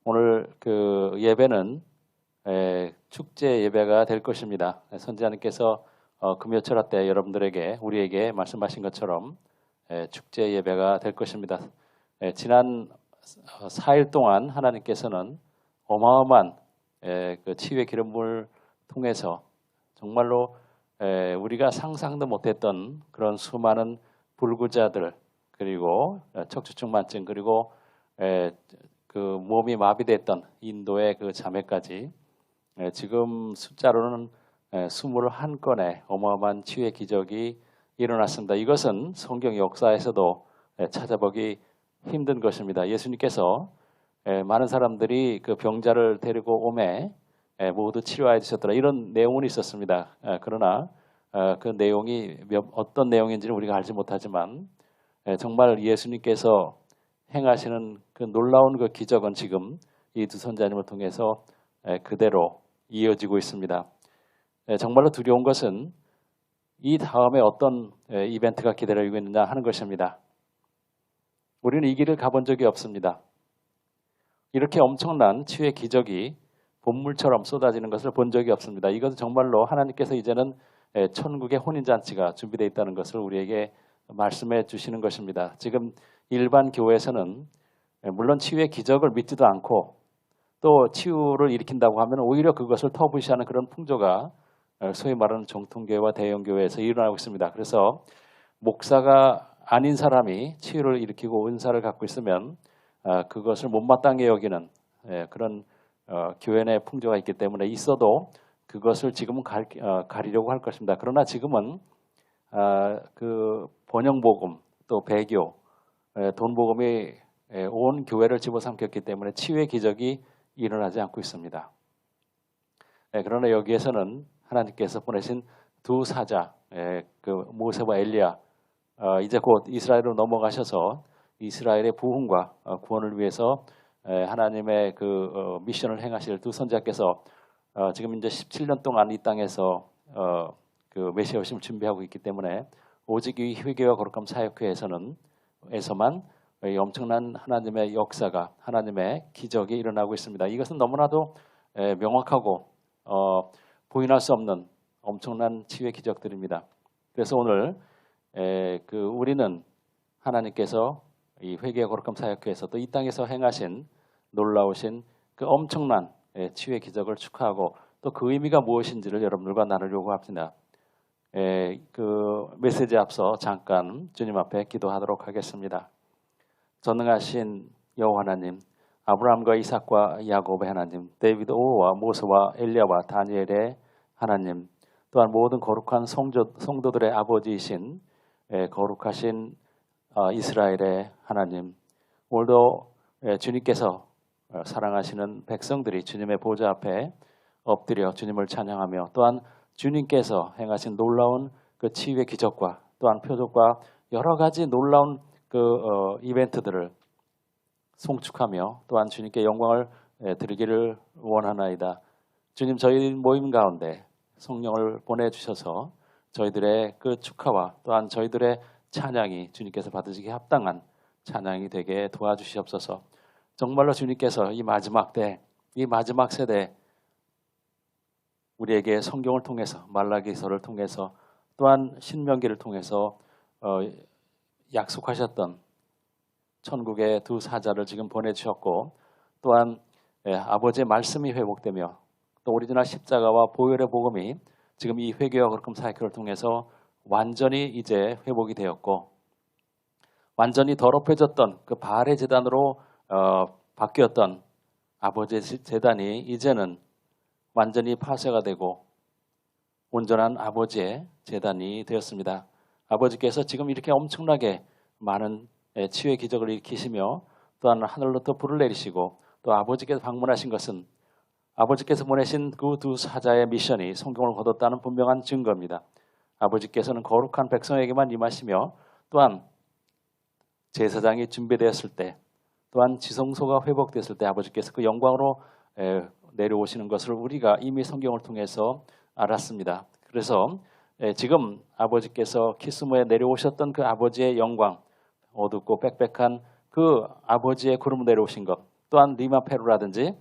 오늘 그 예배는 축제 예배가 될 것입니다. 선지자님께서 금요철화 때 여러분들에게 우리에게 말씀하신 것처럼 축제 예배가 될 것입니다. 지난 4일 동안 하나님께서는 어마어마한 그 치유의 기름을 통해서 정말로 우리가 상상도 못했던 그런 수많은 불구자들 그리고 척추증만증 그리고 그 몸이 마비됐던 인도의 그 자매까지 지금 숫자로는 21건의 어마어마한 치유의 기적이 일어났습니다. 이것은 성경 역사에서도 찾아보기 힘든 것입니다. 예수님께서 많은 사람들이 그 병자를 데리고 오매 모두 치료하여 주셨더라 이런 내용은 있었습니다. 그러나 그 내용이 어떤 내용인지는 우리가 알지 못하지만 정말 예수님께서 행하시는 그 놀라운 그 기적은 지금 이 두 선자님을 통해서 그대로 이어지고 있습니다. 정말로 두려운 것은 이 다음에 어떤 이벤트가 기다리고 있느냐 하는 것입니다. 우리는 이 길을 가본 적이 없습니다. 이렇게 엄청난 치유의 기적이 본물처럼 쏟아지는 것을 본 적이 없습니다. 이것은 정말로 하나님께서 이제는 천국의 혼인잔치가 준비되어 있다는 것을 우리에게 말씀해 주시는 것입니다. 지금 일반 교회에서는 물론 치유의 기적을 믿지도 않고 또 치유를 일으킨다고 하면 오히려 그것을 터부시하는 그런 풍조가 소위 말하는 정통교회와 대형교회에서 일어나고 있습니다. 그래서 목사가 아닌 사람이 치유를 일으키고 은사를 갖고 있으면 그것을 못마땅해 여기는 그런 교회 내 풍조가 있기 때문에 있어도 그것을 지금은 가리려고 할 것입니다. 그러나 지금은 그 번영복음 또 배교 돈복음이 온 교회를 집어삼켰기 때문에 치유의 기적이 일어나지 않고 있습니다. 그러나 여기에서는 하나님께서 보내신 두 사자, 그 모세와 엘리야, 이제 곧 이스라엘로 넘어가셔서 이스라엘의 부흥과 구원을 위해서 하나님의 그 미션을 행하실 두 선지자께서 지금 이제 17년 동안 이 땅에서 그 메시아 오심을 준비하고 있기 때문에 오직 이 회개와 거룩함 사역회에서만 엄청난 하나님의 역사가 하나님의 기적이 일어나고 있습니다. 이것은 너무나도 명확하고 부인할 수 없는 엄청난 치유의 기적들입니다. 그래서 오늘 우리는 하나님께서 이 회개와 거룩함 사역회에서 또 이 땅에서 행하신 놀라우신 그 엄청난 치유의 기적을 축하하고 또 그 의미가 무엇인지를 여러분들과 나누려고 합니다. 그 메시지 앞서 잠깐 주님 앞에 기도하도록 하겠습니다. 전능하신 여호와 하나님, 아브라함과 이삭과 야곱의 하나님, 데이비드 오와 모세와 엘리야와 다니엘의 하나님, 또한 모든 거룩한 성도들의 아버지이신 거룩하신 이스라엘의 하나님, 오늘도 주님께서 사랑하시는 백성들이 주님의 보좌 앞에 엎드려 주님을 찬양하며 또한 주님께서 행하신 놀라운 그 치유의 기적과 또한 표적과 여러 가지 놀라운 그 이벤트들을 송축하며 또한 주님께 영광을 드리기를 원하나이다. 주님, 저희 모임 가운데 성령을 보내주셔서 저희들의 그 축하와 또한 저희들의 찬양이 주님께서 받으시기에 합당한 찬양이 되게 도와주시옵소서. 정말로 주님께서 이 마지막 때, 이 마지막 세대 우리에게 성경을 통해서 말라기서를 통해서 또한 신명기를 통해서 약속하셨던 천국의 두 사자를 지금 보내주셨고 또한 아버지의 말씀이 회복되며 또 오리지널 십자가와 보혈의 복음이 지금 이 회개와 거룩함 사역을 통해서 완전히 이제 회복이 되었고 완전히 더럽혀졌던 그 바알의 제단으로 바뀌었던 아버지의 제단이 이제는 완전히 파쇄가 되고 온전한 아버지의 제단이 되었습니다. 아버지께서 지금 이렇게 엄청나게 많은 치유의 기적을 일으키시며 또한 하늘로부터 불을 내리시고 또 아버지께서 방문하신 것은 아버지께서 보내신 그 두 사자의 미션이 성공을 거뒀다는 분명한 증거입니다. 아버지께서는 거룩한 백성에게만 임하시며 또한 제사장이 준비되었을 때 또한 지성소가 회복됐을 때 아버지께서 그 영광으로 내려오시는 것을 우리가 이미 성경을 통해서 알았습니다. 그래서 지금 아버지께서 키스모에 내려오셨던 그 아버지의 영광 어둡고 빽빽한 그 아버지의 구름 내려오신 것 또한 리마 페루라든지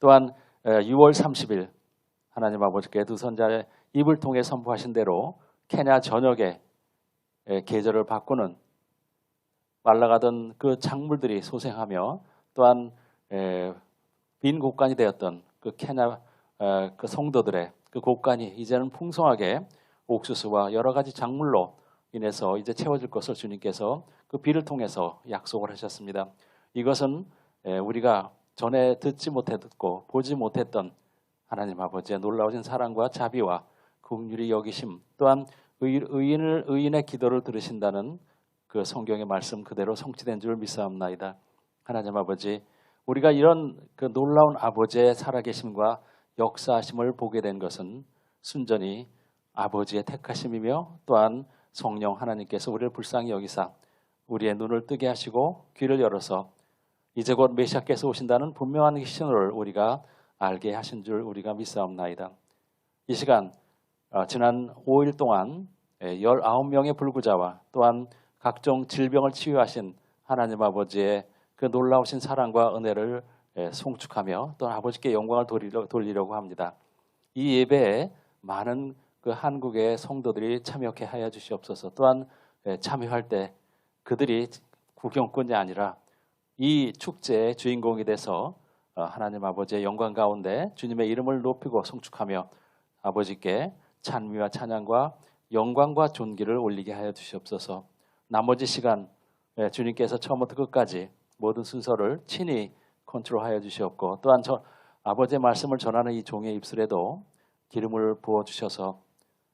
또한 6월 30일 하나님 아버지께 두 선자의 입을 통해 선포하신 대로 케냐 전역에 계절을 바꾸는 말라가던 그 작물들이 소생하며 또한 빈 곳간이 되었던 그 케냐 그 성도들의 그 곳간이 이제는 풍성하게 옥수수와 여러 가지 작물로 인해서 이제 채워질 것을 주님께서 그 비를 통해서 약속을 하셨습니다. 이것은 우리가 전에 듣지 못했고 보지 못했던 하나님 아버지의 놀라우신 사랑과 자비와 긍휼히 여기심 또한 의인의 기도를 들으신다는 그 성경의 말씀 그대로 성취된 줄 믿사옵나이다. 하나님 아버지, 우리가 이런 그 놀라운 아버지의 살아계심과 역사하심을 보게 된 것은 순전히 아버지의 택하심이며 또한 성령 하나님께서 우리를 불쌍히 여기사 우리의 눈을 뜨게 하시고 귀를 열어서 이제 곧 메시아께서 오신다는 분명한 신호를 우리가 알게 하신 줄 우리가 믿사옵나이다. 이 시간 지난 5일 동안 19명의 불구자와 또한 각종 질병을 치유하신 하나님 아버지의 그 놀라우신 사랑과 은혜를 송축하며 또 아버지께 영광을 돌리려고 합니다. 이 예배에 많은 그 한국의 성도들이 참여케 하여 주시옵소서. 또한 참여할 때 그들이 구경꾼이 아니라 이 축제의 주인공이 돼서 하나님 아버지의 영광 가운데 주님의 이름을 높이고 송축하며 아버지께 찬미와 찬양과 영광과 존귀를 올리게 하여 주시옵소서. 나머지 시간 주님께서 처음부터 끝까지 모든 순서를 친히 컨트롤하여 주시옵고 또한 아버지의 말씀을 전하는 이 종의 입술에도 기름을 부어주셔서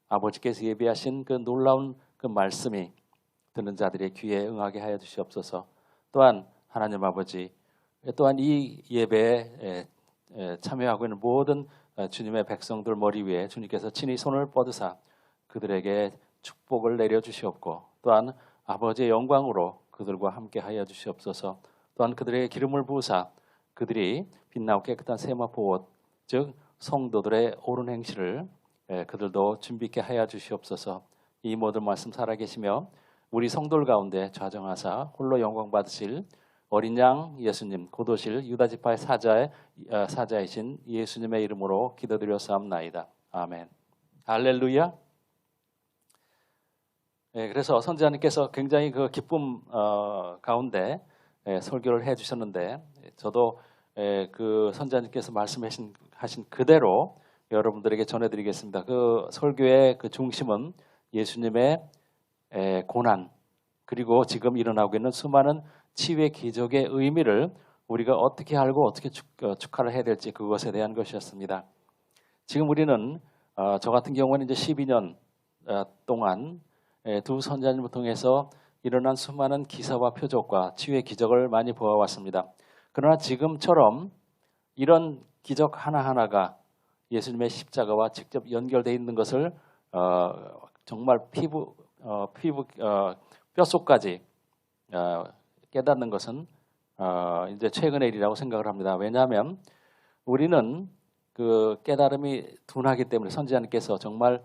아버지께서 예비하신 그 놀라운 그 말씀이 듣는 자들의 귀에 응하게 하여 주시옵소서. 또한 하나님 아버지 또한 이 예배에 참여하고 있는 모든 주님의 백성들 머리 위에 주님께서 친히 손을 뻗으사 그들에게 축복을 내려주시옵고 또한 아버지의 영광으로 그들과 함께 하여 주시옵소서. 또한 그들에게 기름을 부으사 그들이 빛나고 깨끗한 세마포 옷 즉 성도들의 옳은 행실을 그들도 준비케 하여 주시옵소서. 이 모든 말씀 살아계시며 우리 성도들 가운데 좌정하사 홀로 영광 받으실 어린 양 예수님 곧 오실 유다지파의 사자이신 예수님의 이름으로 기도드렸사옵나이다. 아멘. 할렐루야. 그래서 선지자님께서 굉장히 그 기쁨 가운데 설교를 해주셨는데 저도 그 선지자님께서 말씀하신 그대로 여러분들에게 전해드리겠습니다. 그 설교의 그 중심은 예수님의 고난 그리고 지금 일어나고 있는 수많은 치유의 기적의 의미를 우리가 어떻게 알고 어떻게 축하를 해야 될지 그것에 대한 것이었습니다. 지금 우리는 저 같은 경우는 이제 12년 동안 두 선지자님을 통해서 일어난 수많은 기사와 표적과 치유의 기적을 많이 보아왔습니다. 그러나 지금처럼 이런 기적 하나하나가 예수님의 십자가와 직접 연결되어 있는 것을 정말 뼛속까지 깨닫는 것은 이제 최근의 일이라고 생각을 합니다. 왜냐하면 우리는 그 깨달음이 둔하기 때문에 선지자님께서 정말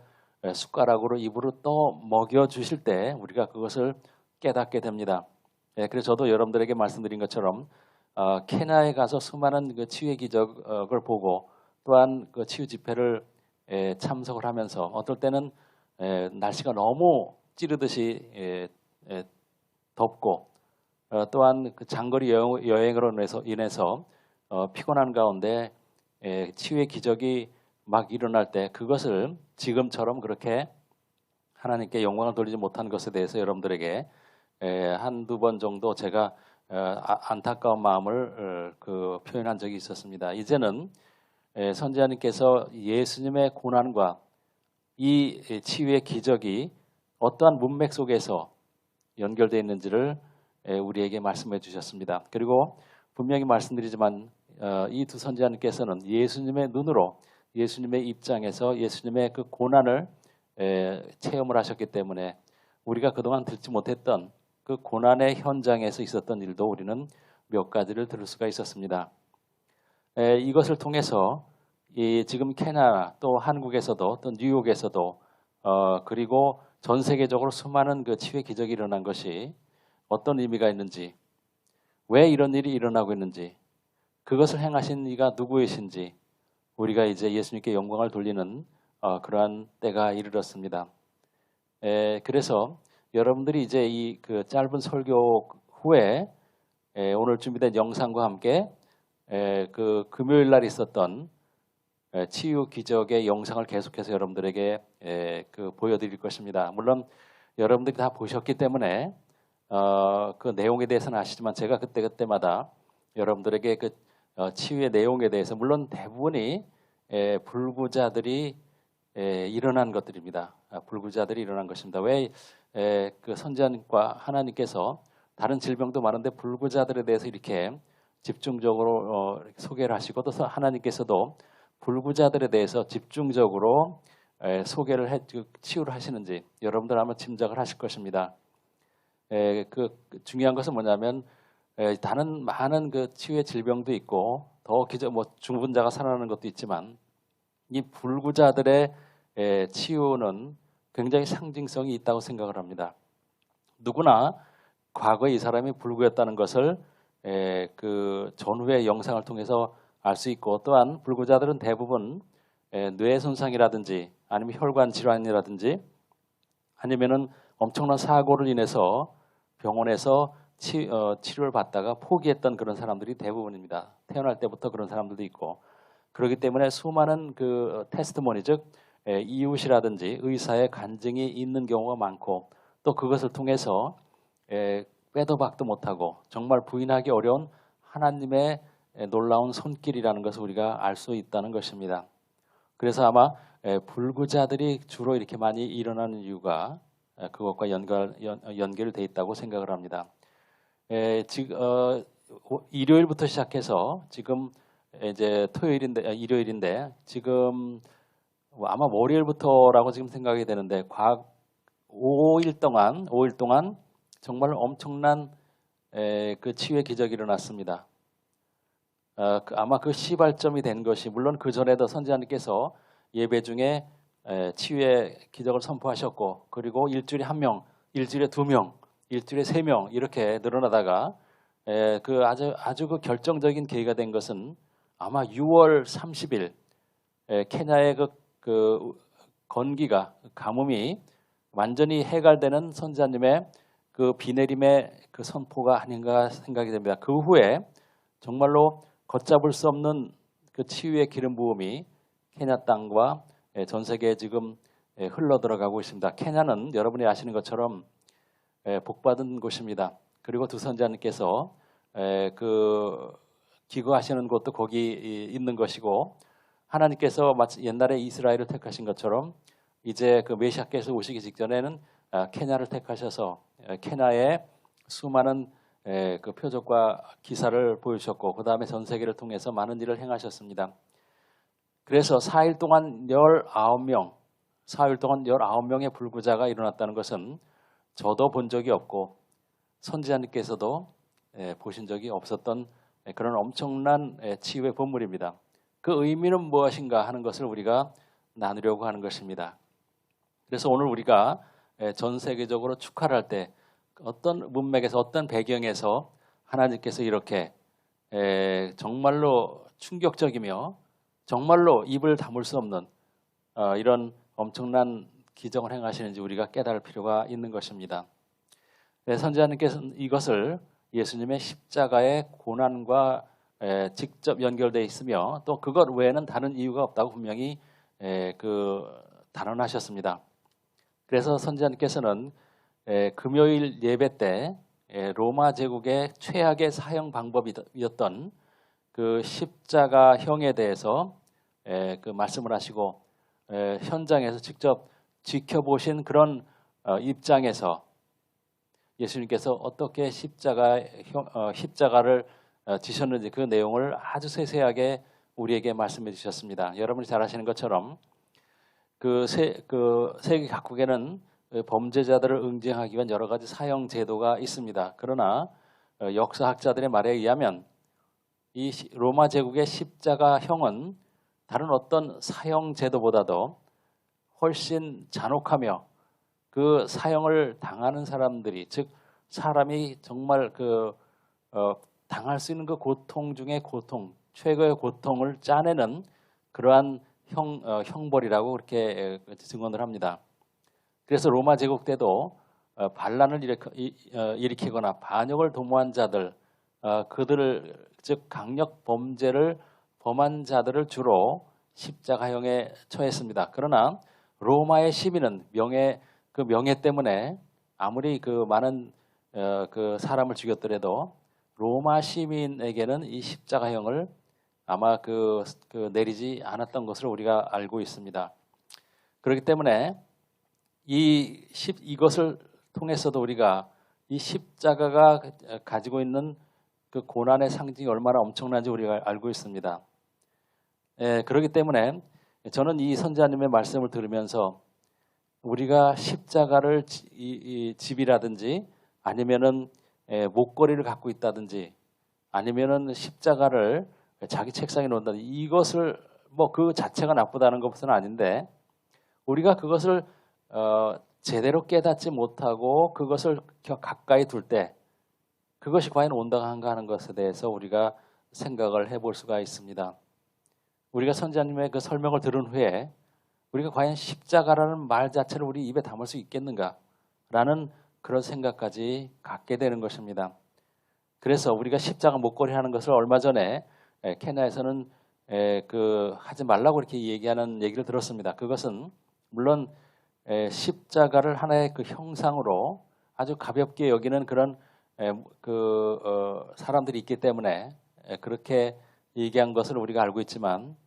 숟가락으로 입으로 떠 먹여주실 때 우리가 그것을 깨닫게 됩니다. 그래서 저도 여러분들에게 말씀드린 것처럼 케냐에 가서 수많은 그 치유의 기적을 보고 또한 그 치유 집회를 참석을 하면서 어떨 때는 날씨가 너무 찌르듯이 덥고 또한 그 장거리 여행으로 인해서 피곤한 가운데 치유의 기적이 막 일어날 때 그것을 지금처럼 그렇게 하나님께 영광을 돌리지 못한 것에 대해서 여러분들에게 한두 번 정도 제가 안타까운 마음을 표현한 적이 있었습니다. 이제는 선지자님께서 예수님의 고난과 이 치유의 기적이 어떠한 문맥 속에서 연결되어 있는지를 우리에게 말씀해 주셨습니다. 그리고 분명히 말씀드리지만 이 두 선지자님께서는 예수님의 눈으로 예수님의 입장에서 예수님의 그 고난을 체험을 하셨기 때문에 우리가 그동안 듣지 못했던 그 고난의 현장에서 있었던 일도 우리는 몇 가지를 들을 수가 있었습니다. 이것을 통해서 지금 케냐 또 한국에서도 또 뉴욕에서도 그리고 전 세계적으로 수많은 그 치유의 기적이 일어난 것이 어떤 의미가 있는지 왜 이런 일이 일어나고 있는지 그것을 행하신 이가 누구이신지 우리가 이제 예수님께 영광을 돌리는 그러한 때가 이르렀습니다. 그래서 여러분들이 이제 이 그 짧은 설교 후에 오늘 준비된 영상과 함께 그 금요일 날 있었던 치유 기적의 영상을 계속해서 여러분들에게 그 보여드릴 것입니다. 물론 여러분들이 다 보셨기 때문에 그 내용에 대해서는 아시지만 제가 그때마다 여러분들에게 그 치유의 내용에 대해서 물론 대부분이 불구자들이 일어난 것들입니다. 불구자들이 일어난 것입니다. 왜 그 선지자님과 하나님께서 다른 질병도 많은데 불구자들에 대해서 이렇게 집중적으로 소개를 하시고 또 하나님께서도 불구자들에 대해서 집중적으로 소개를 치유를 하시는지 여러분들 아마 짐작을 하실 것입니다. 그 중요한 것은 뭐냐면 다른 많은 그 치유의 질병도 있고 더 기적 뭐 중풍자가 살아나는 것도 있지만 이 불구자들의 치유는 굉장히 상징성이 있다고 생각을 합니다. 누구나 과거에 이 사람이 불구였다는 것을 그 전후의 영상을 통해서 알 수 있고 또한 불구자들은 대부분 뇌 손상이라든지 아니면 혈관 질환이라든지 아니면은 엄청난 사고를 인해서 병원에서 치료를 받다가 포기했던 그런 사람들이 대부분입니다. 태어날 때부터 그런 사람들도 있고 그렇기 때문에 수많은 그 테스트모니 즉 이웃이라든지 의사의 간증이 있는 경우가 많고 또 그것을 통해서 빼도 박도 못하고 정말 부인하기 어려운 하나님의 놀라운 손길이라는 것을 우리가 알 수 있다는 것입니다. 그래서 아마 불구자들이 주로 이렇게 많이 일어나는 이유가 그것과 연결되어 있다고 생각을 합니다. 지금 일요일부터 시작해서 지금 이제 일요일인데 지금 아마 월요일부터라고 지금 생각이 되는데 5일 동안 정말 엄청난 그 치유의 기적이 일어났습니다. 아마 그 시발점이 된 것이 물론 그 전에도 선지자님께서 예배 중에 치유의 기적을 선포하셨고 그리고 일주일에 1명, 일주일에 2명, 일주일에 3명 이렇게 늘어나다가 그 아주 그 결정적인 계기가 된 것은 아마 6월 30일 케냐의 그 건기가 가뭄이 완전히 해갈되는 선지자님의 그 비내림의 그 선포가 아닌가 생각이 됩니다. 그 후에 정말로 걷잡을 수 없는 그 치유의 기름 부음이 케냐 땅과 전 세계에 지금 흘러 들어가고 있습니다. 케냐는 여러분이 아시는 것처럼 복받은 곳입니다. 그리고 두 선지자님께서 그 기거하시는 곳도 거기 있는 것이고 하나님께서 마치 옛날에 이스라엘을 택하신 것처럼 이제 그 메시아께서 오시기 직전에는 케냐를 택하셔서 케냐에 수많은 그 표적과 기사를 보여주셨고 그 다음에 전 세계를 통해서 많은 일을 행하셨습니다. 그래서 4일 동안 19명의 불구자가 일어났다는 것은 저도 본 적이 없고 선지자님께서도 보신 적이 없었던 그런 엄청난 치유의 본물입니다. 그 의미는 무엇인가 하는 것을 우리가 나누려고 하는 것입니다. 그래서 오늘 우리가 전 세계적으로 축하를 할 때 어떤 문맥에서 어떤 배경에서 하나님께서 이렇게 정말로 충격적이며 정말로 입을 다물 수 없는 이런 엄청난 기적을 행하시는지 우리가 깨달을 필요가 있는 것입니다. 선지자님께서는 이것을 예수님의 십자가의 고난과 직접 연결되어 있으며 또 그것 외에는 다른 이유가 없다고 분명히 단언하셨습니다. 그래서 선지자님께서는 금요일 예배 때 로마 제국의 최악의 사형 방법이었던 그 십자가형에 대해서 그 말씀을 하시고 현장에서 직접 지켜보신 그런 입장에서 예수님께서 어떻게 십자가를 지셨는지 그 내용을 아주 세세하게 우리에게 말씀해 주셨습니다. 여러분이 잘 아시는 것처럼 그 세계 각국에는 범죄자들을 응징하기 위한 여러 가지 사형 제도가 있습니다. 그러나 역사학자들의 말에 의하면 이 로마 제국의 십자가형은 다른 어떤 사형 제도보다도 훨씬 잔혹하며 그 사형을 당하는 사람들이 즉 사람이 정말 당할 수 있는 그 고통 중에 고통, 최고의 고통을 짜내는 그러한 형벌이라고 그렇게 증언을 합니다. 그래서 로마 제국 때도 반란을 일으키거나 반역을 도모한 자들, 그들을 즉 강력 범죄를 범한 자들을 주로 십자가형에 처했습니다. 그러나 로마의 시민은 그 명예 때문에 아무리 그 많은 그 사람을 죽였더라도 로마 시민에게는 이 십자가형을 아마 내리지 않았던 것을 우리가 알고 있습니다. 그렇기 때문에 이것을 통해서도 우리가 이 십자가가 가지고 있는 그 고난의 상징이 얼마나 엄청난지 우리가 알고 있습니다. 그렇기 때문에 저는 이 선지자님의 말씀을 들으면서 우리가 십자가를 집이라든지 아니면은 목걸이를 갖고 있다든지 아니면은 십자가를 자기 책상에 놓는다든지 이것을 뭐 그 자체가 나쁘다는 것은 아닌데 우리가 그것을 제대로 깨닫지 못하고 그것을 가까이 둘 때 그것이 과연 온당한가 하는 것에 대해서 우리가 생각을 해볼 수가 있습니다. 우리가 선지자님의 그 설명을 들은 후에 우리가 과연 십자가라는 말 자체를 우리 입에 담을 수 있겠는가라는 그런 생각까지 갖게 되는 것입니다. 그래서 우리가 십자가 목걸이 하는 것을 얼마 전에 케냐에서는 하지 말라고 이렇게 얘기하는 얘기를 들었습니다. 그것은 물론 십자가를 하나의 그 형상으로 아주 가볍게 여기는 그런 사람들이 있기 때문에 그렇게 얘기한 것을 우리가 알고 있지만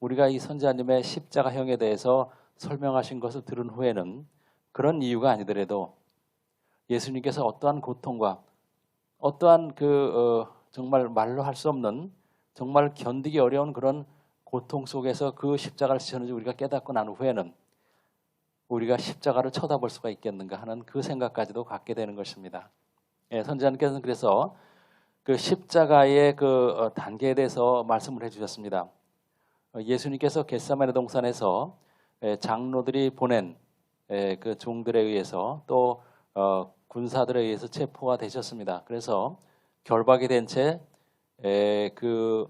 우리가 이 선지자님의 십자가형에 대해서 설명하신 것을 들은 후에는 그런 이유가 아니더라도 예수님께서 어떠한 고통과 어떠한 정말 말로 할 수 없는 정말 견디기 어려운 그런 고통 속에서 그 십자가를 지셨는지 우리가 깨닫고 난 후에는 우리가 십자가를 쳐다볼 수가 있겠는가 하는 그 생각까지도 갖게 되는 것입니다. 선지자님께서는 그래서 그 십자가의 그 단계에 대해서 말씀을 해주셨습니다. 예수님께서 겟세마네 동산에서 장로들이 보낸 그 종들에 의해서 또 군사들에 의해서 체포가 되셨습니다. 그래서 결박이 된 채 그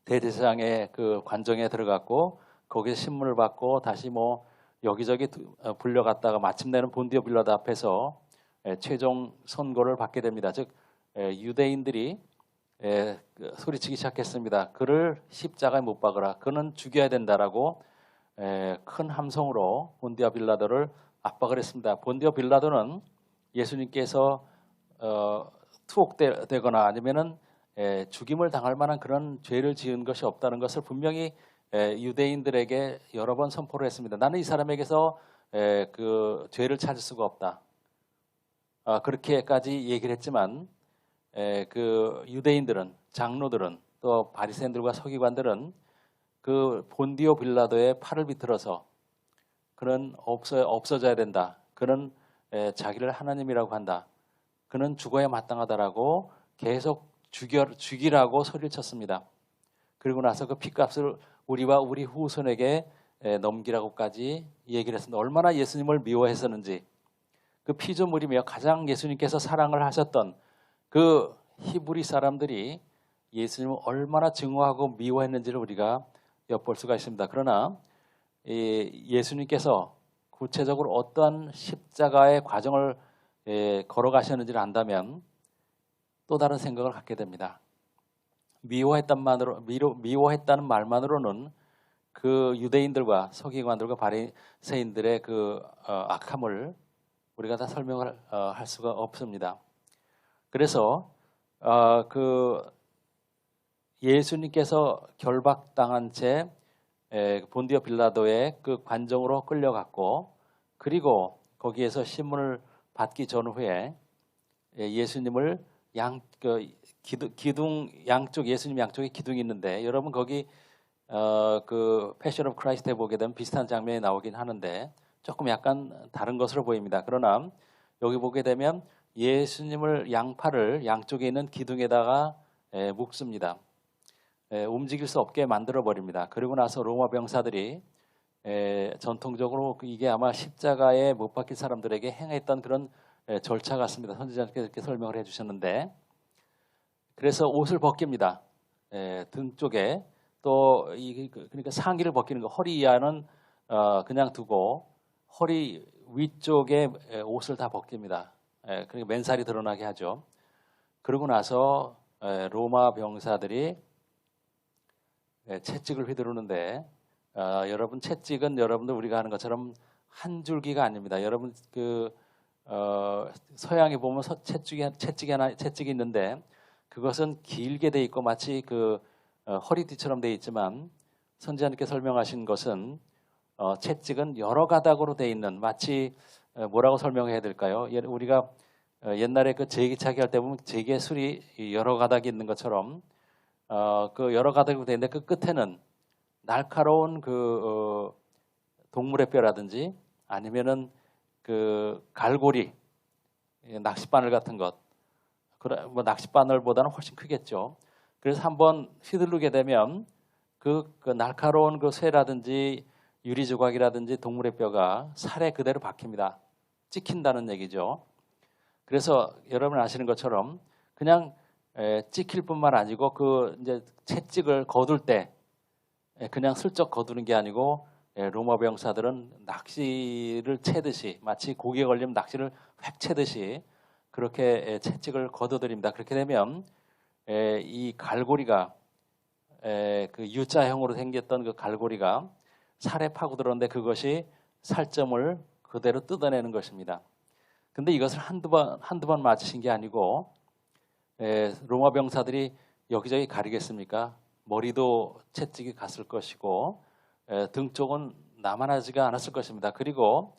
대제사장의 그 관정에 들어갔고 거기서 신문을 받고 다시 뭐 여기저기 불려갔다가 마침내는 본디오 빌라도 앞에서 최종 선고를 받게 됩니다. 즉 유대인들이 소리치기 시작했습니다. 그를 십자가에 못 박으라. 그는 죽여야 된다라고 큰 함성으로 본디오 빌라도를 압박을 했습니다. 본디오 빌라도는 예수님께서 투옥되거나 아니면은 죽임을 당할 만한 그런 죄를 지은 것이 없다는 것을 분명히 유대인들에게 여러 번 선포를 했습니다. 나는 이 사람에게서 그 죄를 찾을 수가 없다. 그렇게까지 얘기를 했지만 그 유대인들은 장로들은 또 바리새인들과 서기관들은 그 본디오 빌라도의 팔을 비틀어서 그는 없어져야 된다. 그는 자기를 하나님이라고 한다. 그는 죽어야 마땅하다라고 계속 죽이라고 소리를 쳤습니다. 그리고 나서 그 핏값을 우리와 우리 후손에게 넘기라고까지 얘기를 했습니다. 얼마나 예수님을 미워했었는지 그 피조물이며 가장 예수님께서 사랑을 하셨던 그 히브리 사람들이 예수님을 얼마나 증오하고 미워했는지를 우리가 엿볼 수가 있습니다. 그러나 예수님께서 구체적으로 어떠한 십자가의 과정을 걸어가셨는지를 안다면 또 다른 생각을 갖게 됩니다. 미워했다는 말만으로는 그 유대인들과 서기관들과 바리새인들의 그 악함을 우리가 다 설명을 할 수가 없습니다. 그래서 그 예수님께서 결박당한 채 본디오 빌라도의 그 관정으로 끌려갔고 그리고 거기에서 신문을 받기 전후에 예수님을 예수님 양쪽에 기둥이 있는데 여러분 거기 그 패션 오브 크라이스트에 보게 되면 비슷한 장면이 나오긴 하는데 조금 약간 다른 것으로 보입니다. 그러나 여기 보게 되면 예수님을 양팔을 양쪽에 있는 기둥에다가 묶습니다. 움직일 수 없게 만들어 버립니다. 그리고 나서 로마 병사들이 전통적으로 이게 아마 십자가에 못 박힌 사람들에게 행했던 그런 절차 같습니다. 선지자님께서 이렇게 설명을 해주셨는데 그래서 옷을 벗깁니다. 등 쪽에 또 그러니까 상의를 벗기는 거, 허리 이하는 그냥 두고 허리 위쪽에 옷을 다 벗깁니다. 그러니까 맨살이 드러나게 하죠. 그러고 나서 로마 병사들이 채찍을 휘두르는데 여러분 채찍은 여러분들 우리가 하는 것처럼 한 줄기가 아닙니다. 여러분 서양에 보면 채찍이 있는데 그것은 길게 돼 있고 마치 허리띠처럼 돼 있지만 선지자님께 설명하신 것은 채찍은 여러 가닥으로 돼 있는 마치 뭐라고 설명해야 될까요? 우리가 옛날에 그 제기차기 할 때 보면 제기술이 여러 가닥이 있는 것처럼 그 여러 가닥으로 돼 있는데 그 끝에는 날카로운 동물의 뼈라든지 아니면은 그 갈고리, 낚싯바늘 같은 것, 뭐 낚싯바늘보다는 훨씬 크겠죠. 그래서 한번 휘두르게 되면 그 날카로운 그 쇠라든지 유리 조각이라든지 동물의 뼈가 살에 그대로 박힙니다. 찍힌다는 얘기죠. 그래서 여러분 아시는 것처럼 그냥 찍힐 뿐만 아니고 이제 채찍을 거둘 때 그냥 슬쩍 거두는 게 아니고 로마 병사들은 낚시를 채듯이 마치 고기에 걸리면 낚시를 획 채듯이 그렇게 채찍을 거둬들입니다. 그렇게 되면 이 갈고리가 그 U자형으로 생겼던 그 갈고리가 살에 파고들었는데 그것이 살점을 그대로 뜯어내는 것입니다. 근데 이것을 한두 번 맞으신 게 아니고 로마 병사들이 여기저기 가리겠습니까? 머리도 채찍이 갔을 것이고 등 쪽은 남아나지가 않았을 것입니다. 그리고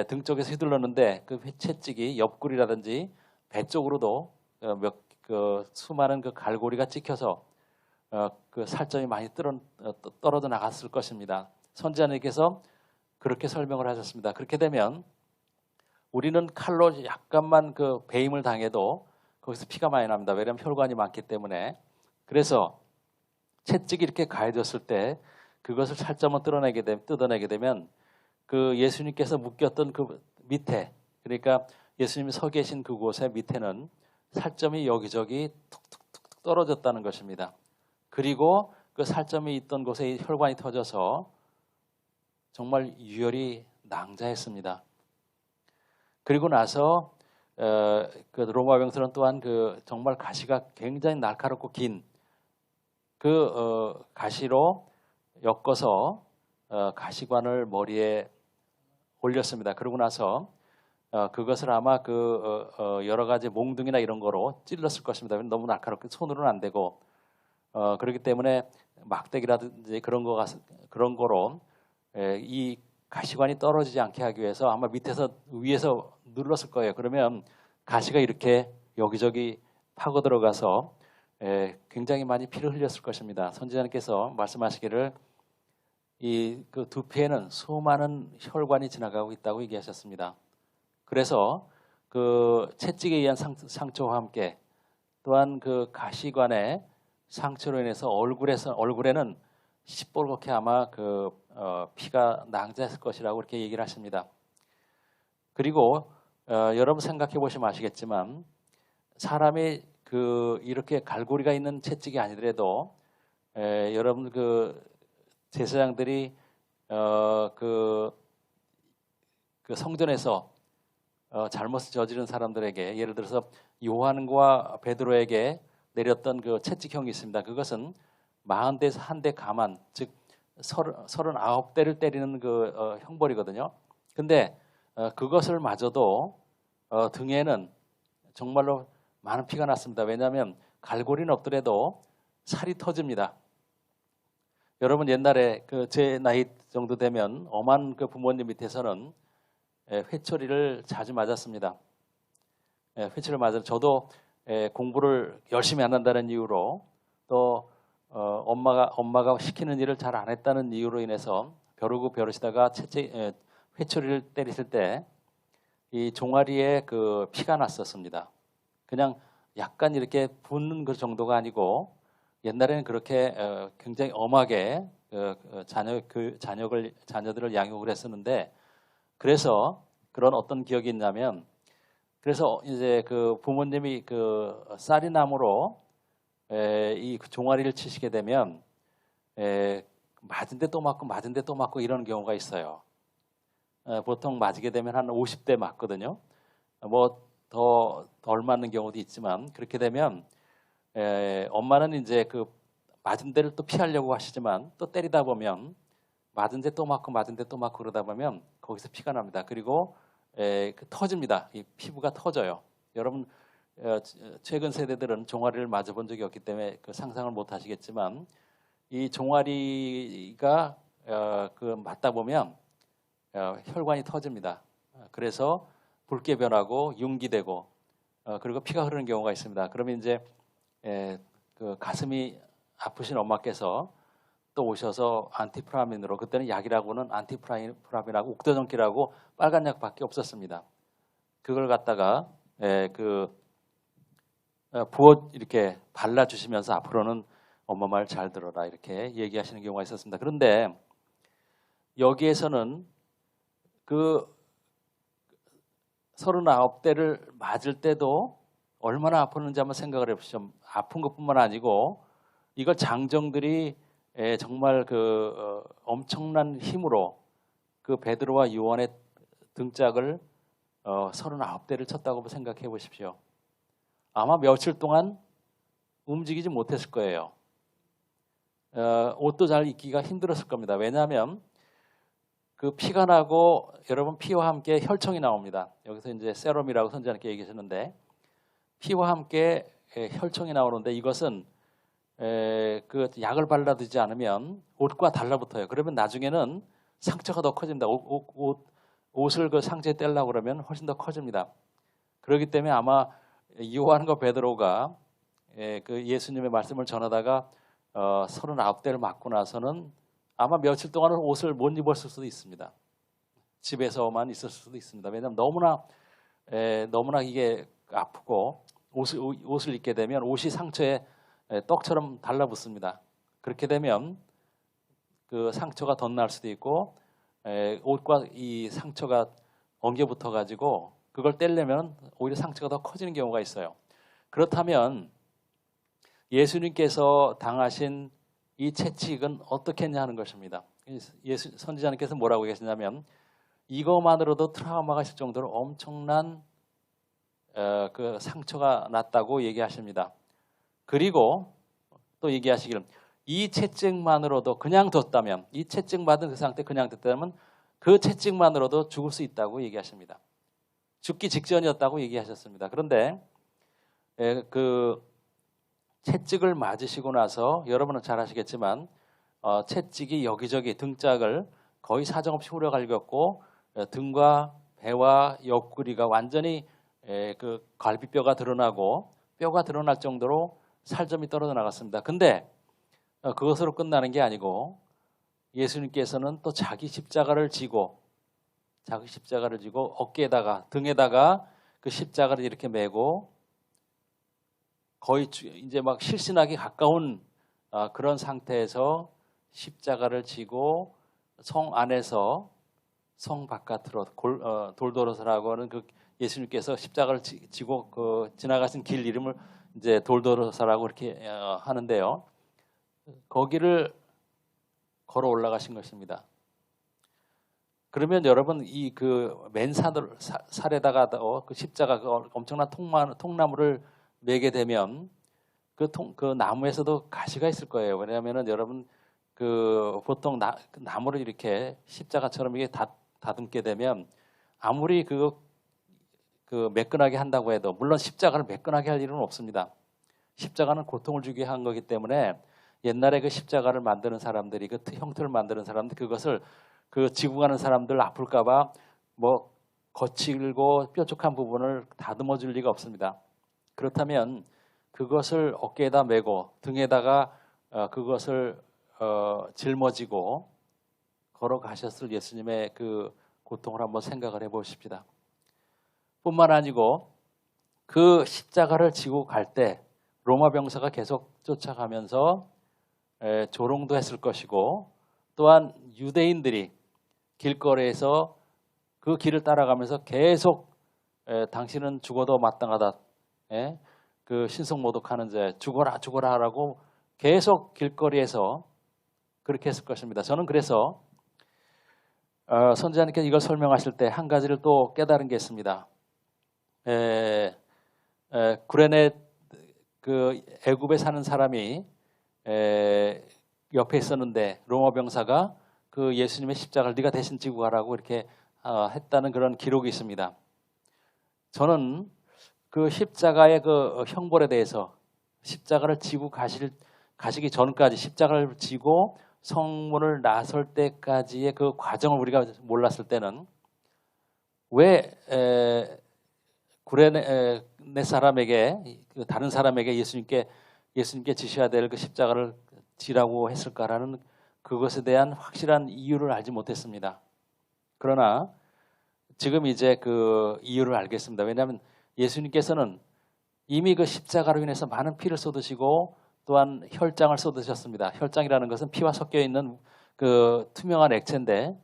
등 쪽에서 휘둘렀는데 그 채찍이 옆구리라든지 배 쪽으로도 수많은 그 갈고리가 찍혀서 그 살점이 많이 떨어져 나갔을 것입니다. 선지자님께서 그렇게 설명을 하셨습니다. 그렇게 되면 우리는 칼로 약간만 그 배임을 당해도 거기서 피가 많이 납니다. 왜냐하면 혈관이 많기 때문에. 그래서 채찍이 이렇게 가해졌을 때 그것을 살점을 뜯어내게 되면 그 예수님께서 묶였던 그 밑에, 그러니까 예수님이 서 계신 그곳의 밑에는 살점이 여기저기 툭툭툭 떨어졌다는 것입니다. 그리고 그 살점이 있던 곳에 혈관이 터져서 정말 유혈이 낭자했습니다. 그리고 나서 그 로마 병사는 또한 정말 가시가 굉장히 날카롭고 긴 가시로 엮어서 가시관을 머리에 올렸습니다. 그러고 나서 그것을 아마 여러 가지 몽둥이나 이런 거로 찔렀을 것입니다. 너무 날카롭게 손으로는 안 되고 그렇기 때문에 막대기라든지 그런 거로 이 가시관이 떨어지지 않게 하기 위해서 아마 밑에서 위에서 눌렀을 거예요. 그러면 가시가 이렇게 여기저기 파고 들어가서 굉장히 많이 피를 흘렸을 것입니다. 선지자님께서 말씀하시기를 그 두피에는 수많은 혈관이 지나가고 있다고 얘기하셨습니다. 그래서 그 채찍에 의한 상처와 함께 또한 그 가시관의 상처로 인해서 얼굴에는 시뻘겋게 아마 피가 낭자했을 것이라고 그렇게 얘기를 하십니다. 그리고 여러분 생각해 보시면 아시겠지만 사람이 이렇게 갈고리가 있는 채찍이 아니더라도 여러분 제사장들이 그 성전에서 잘못을 저지른 사람들에게 예를 들어서 요한과 베드로에게 내렸던 그 채찍형이 있습니다. 그것은 40대에서 한 대 가만, 즉 39대를 때리는 형벌이거든요. 근데 그것을 마저도 등에는 정말로 많은 피가 났습니다. 왜냐하면 갈고리는 없더라도 살이 터집니다. 여러분 옛날에 제 나이 정도 되면 엄한 부모님 밑에서는 회초리를 자주 맞았습니다. 회초리를 맞아서 저도 공부를 열심히 안 한다는 이유로 또 엄마가 시키는 일을 잘 안 했다는 이유로 인해서 벼르고 벼르시다가 회초리를 때리실 때 이 종아리에 피가 났었습니다. 그냥 약간 이렇게 붓는 그 정도가 아니고 옛날에는 그렇게 굉장히 엄하게 자녀들을 양육을 했었는데 그래서 그런 어떤 기억이 있냐면 그래서 이제 부모님이 쌀이나무로 이 종아리를 치시게 되면 맞은데 또 맞고 맞은데 또 맞고 이런 경우가 있어요. 보통 맞게 되면 한 50대 맞거든요. 뭐 덜 맞는 경우도 있지만 그렇게 되면 엄마는 이제 그 맞은 데를 또 피하려고 하시지만 또 때리다 보면 맞은 데 또 맞고 맞은 데 또 맞고 그러다 보면 거기서 피가 납니다. 그리고 터집니다. 이 피부가 터져요. 여러분 최근 세대들은 종아리를 맞아본 적이 없기 때문에 그 상상을 못 하시겠지만 이 종아리가 그 맞다 보면 혈관이 터집니다. 그래서 붉게 변하고 융기되고 그리고 피가 흐르는 경우가 있습니다. 그러면 이제 그 가슴이 아프신 엄마께서 또 오셔서 안티프라민으로, 그때는 약이라고는 안티프라민하고 옥도정키라고 빨간 약밖에 없었습니다. 그걸 갖다가 부어 이렇게 발라주시면서 앞으로는 엄마 말 잘 들어라 이렇게 얘기하시는 경우가 있었습니다. 그런데 여기에서는 그 39대를 맞을 때도 얼마나 아팠는지 한번 생각을 해보시죠. 아픈 것뿐만 아니고 이걸 장정들이 정말 그 엄청난 힘으로 그 베드로와 요한의 등짝을 39대를 쳤다고 생각해 보십시오. 아마 며칠 동안 움직이지 못했을 거예요. 옷도 잘 입기가 힘들었을 겁니다. 왜냐하면 그 피가 나고 여러분 피와 함께 혈청이 나옵니다. 여기서 이제 세럼이라고 선지자님께 얘기하셨는데 피와 함께 혈청이 나오는데 이것은 그 약을 발라두지 않으면 옷과 달라붙어요. 그러면 나중에는 상처가 더 커집니다. 옷을 그 상처에 떼려고 그러면 훨씬 더 커집니다. 그렇기 때문에 아마 요한과 베드로가 그 예수님의 말씀을 전하다가 39대를 맞고 나서는 아마 며칠 동안은 옷을 못 입었을 수도 있습니다. 집에서만 있었을 수도 있습니다. 왜냐하면 너무나 이게 아프고 옷을 입게 되면 옷이 상처에 떡처럼 달라붙습니다. 그렇게 되면 그 상처가 덧날 수도 있고 옷과 이 상처가 엉겨붙어 가지고 그걸 떼려면 오히려 상처가 더 커지는 경우가 있어요. 그렇다면 예수님께서 당하신 이 채찍은 어떻게 했냐 하는 것입니다. 선지자님께서 뭐라고 얘기하시냐면 이것만으로도 트라우마가 있을 정도로 엄청난 그 상처가 났다고 얘기하십니다. 그리고 또 얘기하시기를 이 채찍만으로도 그냥 뒀다면, 이 채찍 받은 그 상태 그냥 뒀다면 그 채찍만으로도 죽을 수 있다고 얘기하십니다. 죽기 직전이었다고 얘기하셨습니다. 그런데 그 채찍을 맞으시고 나서 여러분은 잘 아시겠지만 채찍이 여기저기 등짝을 거의 사정없이 후려갈겼고 등과 배와 옆구리가 완전히 그 갈비뼈가 드러나고 뼈가 드러날 정도로 살점이 떨어져 나갔습니다. 근데 그것으로 끝나는 게 아니고 예수님께서는 또 자기 십자가를 지고 어깨에다가 등에다가 그 십자가를 이렇게 메고 거의 이제 막 실신하기 가까운 그런 상태에서 십자가를 지고 성 안에서 성 바깥으로 돌도로서라고 하는 그 예수님께서 십자가를 지고 그 지나가신 길 이름을 이제 돌도로서라고 이렇게 하는데요. 거기를 걸어 올라가신 것입니다. 그러면 여러분 이 그 맨 살에다가 그 십자가 그 엄청난 통나무를 매게 되면 그 나무에서도 가시가 있을 거예요. 왜냐하면은 여러분 그 보통 나무를 이렇게 십자가처럼 이게 다듬게 되면 아무리 그 매끈하게 한다고 해도 물론 십자가를 매끈하게 할 일은 없습니다. 십자가는 고통을 주게 한 거기 때문에 옛날에 그 십자가를 만드는 사람들이 그 형태를 만드는 사람들 그것을 그 지고 가는 사람들 아플까봐 뭐 거칠고 뾰족한 부분을 다듬어 줄 리가 없습니다. 그렇다면 그것을 어깨에다 메고 등에다가 그것을 짊어지고 걸어가셨을 예수님의 그 고통을 한번 생각을 해보십시다. 뿐만 아니고 그 십자가를 지고 갈 때 로마 병사가 계속 쫓아가면서 조롱도 했을 것이고 또한 유대인들이 길거리에서 그 길을 따라가면서 계속 당신은 죽어도 마땅하다. 그 신성모독하는 자 죽어라 죽어라 하라고 계속 길거리에서 그렇게 했을 것입니다. 저는 그래서 선지자님께서 이걸 설명하실 때 한 가지를 또 깨달은 게 있습니다. 구레네 그 애굽에 사는 사람이 옆에 있었는데 로마 병사가 그 예수님의 십자가를 네가 대신 지고 가라고 이렇게 했다는 그런 기록이 있습니다. 저는 그 십자가의 그 형벌에 대해서 십자가를 지고 가시기 전까지 십자가를 지고 성문을 나설 때까지의 그 과정을 우리가 몰랐을 때는 왜 구레네 사람에게 다른 사람에게 예수님께 지셔야 될 그 십자가를 지라고 했을까라는 그것에 대한 확실한 이유를 알지 못했습니다. 그러나 지금 이제 그 이유를 알겠습니다. 왜냐하면 예수님께서는 이미 그 십자가로 인해서 많은 피를 쏟으시고 또한 혈장을 쏟으셨습니다. 혈장이라는 것은 피와 섞여 있는 그 투명한 액체인데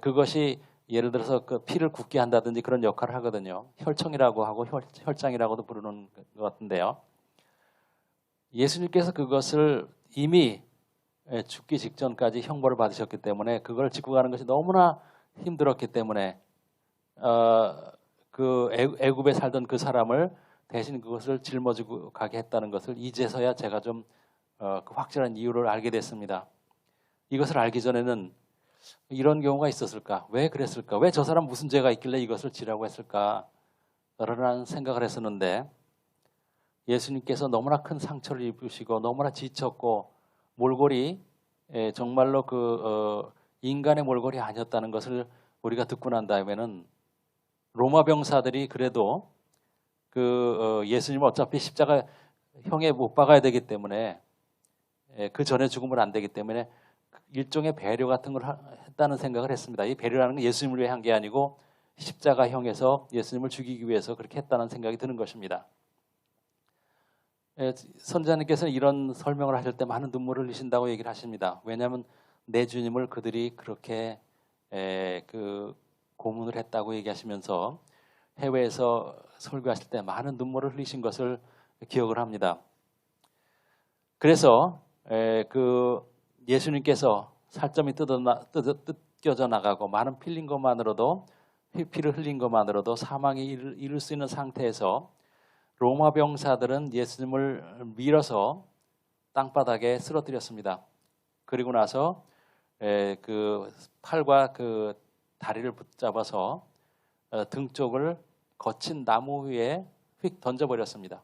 그것이 예를 들어서 그 피를 굳게 한다든지 그런 역할을 하거든요. 혈청이라고 하고 혈장이라고도 부르는 것 같은데요. 예수님께서 그것을 이미 죽기 직전까지 형벌을 받으셨기 때문에 그걸 짚고 가는 것이 너무나 힘들었기 때문에 그 애굽에 살던 그 사람을 대신 그것을 짊어지고 가게 했다는 것을 이제서야 제가 좀 그 확실한 이유를 알게 됐습니다. 이것을 알기 전에는 이런 경우가 있었을까? 왜 그랬을까? 왜 저 사람 무슨 죄가 있길래 이것을 지라고 했을까? 라는 생각을 했었는데 예수님께서 너무나 큰 상처를 입으시고 너무나 지쳤고 몰골이 정말로 그 인간의 몰골이 아니었다는 것을 우리가 듣고 난 다음에는 로마 병사들이 그래도 그 예수님을 어차피 십자가 형에 못 박아야 되기 때문에 그 전에 죽으면 안 되기 때문에 일종의 배려 같은 걸 했다는 생각을 했습니다. 이 배려라는 건 예수님을 위해 한 게 아니고 십자가형에서 예수님을 죽이기 위해서 그렇게 했다는 생각이 드는 것입니다. 선지자님께서는 이런 설명을 하실 때 많은 눈물을 흘리신다고 얘기를 하십니다. 왜냐하면 내 주님을 그들이 그렇게 그 고문을 했다고 얘기하시면서 해외에서 설교하실 때 많은 눈물을 흘리신 것을 기억을 합니다. 그래서 그 예수님께서 살점이 뜯겨져 나가고 많은 피를 흘린 것만으로도 사망에 이를 수 있는 상태에서 로마 병사들은 예수님을 밀어서 땅바닥에 쓰러뜨렸습니다. 그리고 나서 그 팔과 그 다리를 붙잡아서 등 쪽을 거친 나무 위에 휙 던져버렸습니다.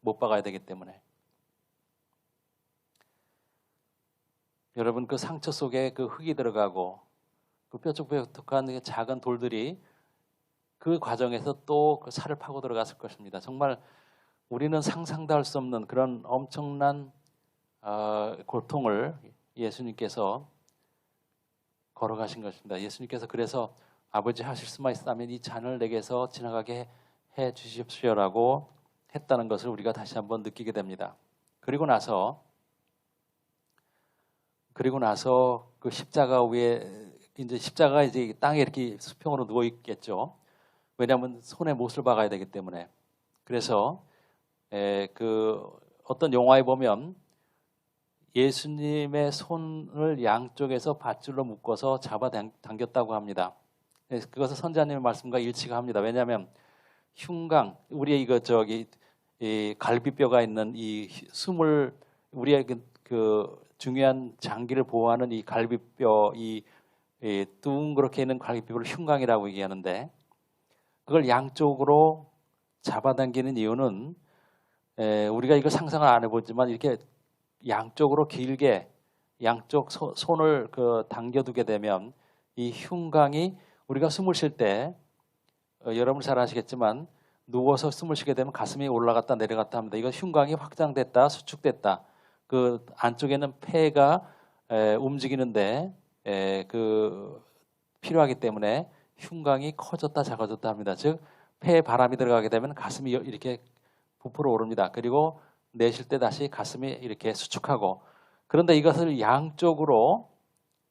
못 박아야 되기 때문에. 여러분 그 상처 속에 그 흙이 들어가고 그 뾰족뾰족한 작은 돌들이 그 과정에서 또 그 살을 파고 들어갔을 것입니다. 정말 우리는 상상도 할 수 없는 그런 엄청난 고통을 예수님께서 걸어가신 것입니다. 예수님께서 그래서 아버지 하실 수만 있다면 이 잔을 내게서 지나가게 해 주십시오라고 했다는 것을 우리가 다시 한번 느끼게 됩니다. 그리고 나서 그 십자가 위에 이제 십자가가 이제 땅에 이렇게 수평으로 누워 있겠죠. 왜냐하면 손에 못을 박아야 되기 때문에. 그래서 그 어떤 영화에 보면 예수님의 손을 양쪽에서 밧줄로 묶어서 잡아 당겼다고 합니다. 그것은 선지자님의 말씀과 일치가 합니다. 왜냐하면 흉강, 우리의 이 갈비뼈가 있는 이 숨을 우리의 그 중요한 장기를 보호하는 이 갈비뼈, 이 둥그렇게 있는 갈비뼈를 흉강이라고 얘기하는데 그걸 양쪽으로 잡아당기는 이유는 우리가 이걸 상상을 안 해보지만 이렇게 양쪽으로 길게 양쪽 손을 당겨두게 되면 이 흉강이 우리가 숨을 쉴 때 여러분 잘 아시겠지만 누워서 숨을 쉬게 되면 가슴이 올라갔다 내려갔다 합니다. 이건 흉강이 확장됐다 수축됐다. 그 안쪽에는 폐가 움직이는데 필요하기 때문에 흉강이 커졌다 작아졌다 합니다. 즉 폐에 바람이 들어가게 되면 가슴이 이렇게 부풀어 오릅니다. 그리고 내쉴 때 다시 가슴이 이렇게 수축하고 그런데 이것을 양쪽으로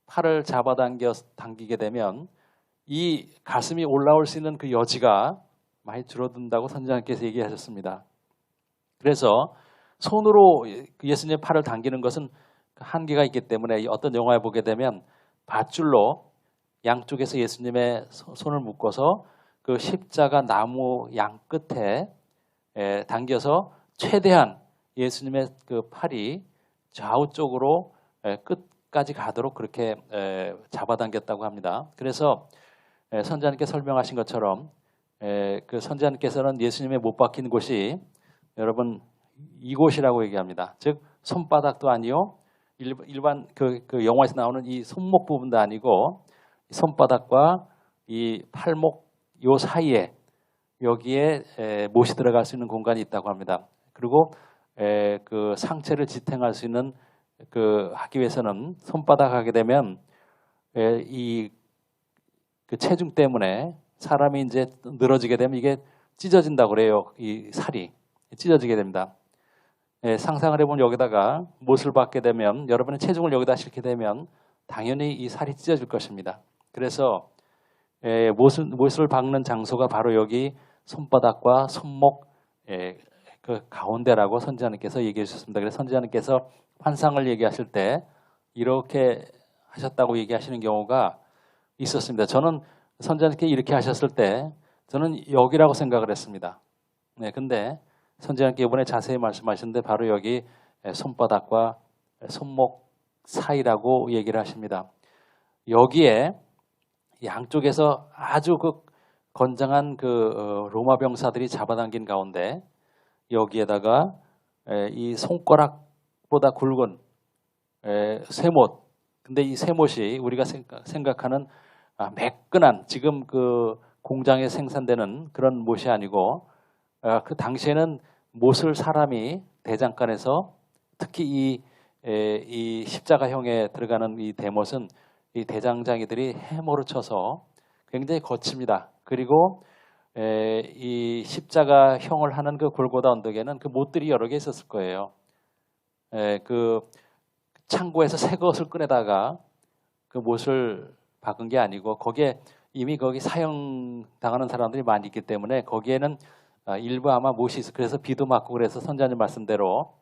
팔을 당기게 되면 이 가슴이 올라올 수 있는 그 여지가 많이 줄어든다고 선지자님께서 얘기하셨습니다. 그래서 손으로 예수님의 팔을 당기는 것은 한계가 있기 때문에 어떤 영화에 보게 되면 밧줄로 양쪽에서 예수님의 손을 묶어서 그 십자가 나무 양 끝에 당겨서 최대한 예수님의 그 팔이 좌우 쪽으로 끝까지 가도록 그렇게 잡아당겼다고 합니다. 그래서 선지자님께 설명하신 것처럼 그 선지자님께서는 예수님의 못 박힌 곳이 여러분 이곳이라고 얘기합니다. 즉 손바닥도 아니요 일반 그 영화에서 나오는 이 손목 부분도 아니고 손바닥과 이 팔목 요 사이에 여기에 못이 들어갈 수 있는 공간이 있다고 합니다. 그리고 그 상체를 지탱할 수 있는 하기 위해서는 손바닥 하게 되면 이 그 체중 때문에 사람이 이제 늘어지게 되면 이게 찢어진다고 그래요. 이 살이 찢어지게 됩니다. 상상을 해보면 여기다가 못을 박게 되면 여러분의 체중을 여기다 싣게 되면 당연히 이 살이 찢어질 것입니다. 그래서 못을 박는 장소가 바로 여기 손바닥과 손목 그 가운데라고 선지자님께서 얘기해 주셨습니다. 그래서 선지자님께서 환상을 얘기하실 때 이렇게 하셨다고 얘기하시는 경우가 있었습니다. 저는 선지자님께 이렇게 하셨을 때 저는 여기라고 생각을 했습니다. 근데 선지자님께 이번에 자세히 말씀하시는데 바로 여기 손바닥과 손목 사이라고 얘기를 하십니다. 여기에 양쪽에서 아주 그 건장한 그 로마 병사들이 잡아당긴 가운데 여기에다가 이 손가락보다 굵은 쇠못. 근데 이 쇠못이 우리가 생각하는 매끈한 지금 그 공장에 생산되는 그런 못이 아니고 그 당시에는 못을 사람이 대장간에서 특히 이 십자가형에 들어가는 이 대못은 이 대장장이들이 해모를 쳐서 굉장히 거칩니다. 그리고 이 십자가형을 하는 그 골고다 언덕에는 그 못들이 여러 개 있었을 거예요. 그 창고에서 새 것을 꺼내다가 그 못을 박은 게 아니고 거기에 이미 거기 사형당하는 사람들이 많이 있기 때문에 거기에는 일부 아마 못이 있어. 그래서 비도 맞고 그래서 선지자님 말씀대로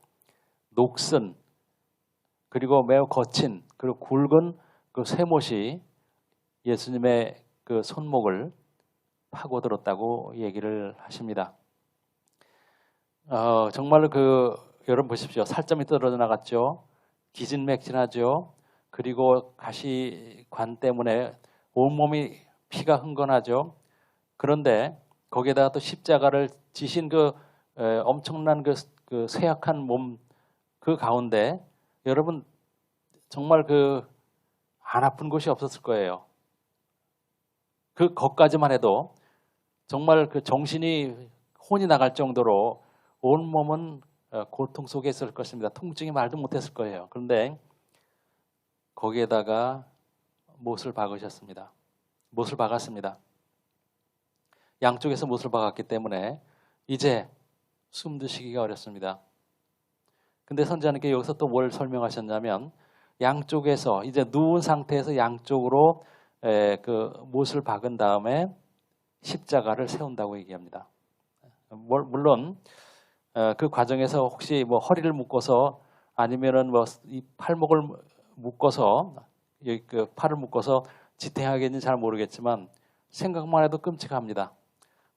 녹슨 그리고 매우 거친 그리고 굵은 그 쇠못이 예수님의 그 손목을 파고들었다고 얘기를 하십니다. 정말로 여러분 보십시오. 살점이 떨어져 나갔죠. 기진맥진하죠. 그리고 가시관 때문에 온몸이 피가 흥건하죠. 그런데 거기에다가 또 십자가를 지신 엄청난 그 쇠약한 몸 그 가운데 여러분 정말 안 아픈 곳이 없었을 거예요. 것까지만 해도 정말 정신이 혼이 나갈 정도로 온몸은 고통 속에 있을 것입니다. 통증이 말도 못했을 거예요. 그런데 거기에다가 못을 박으셨습니다. 못을 박았습니다. 양쪽에서 못을 박았기 때문에 이제 숨드시기가 어렵습니다. 근데 선지자님께 여기서 또 뭘 설명하셨냐면 양쪽에서 이제 누운 상태에서 양쪽으로 그 못을 박은 다음에 십자가를 세운다고 얘기합니다. 물론 그 과정에서 혹시 뭐 허리를 묶어서 아니면은 뭐 이 팔목을 묶어서 그 팔을 묶어서 지탱하겠는지 잘 모르겠지만 생각만 해도 끔찍합니다.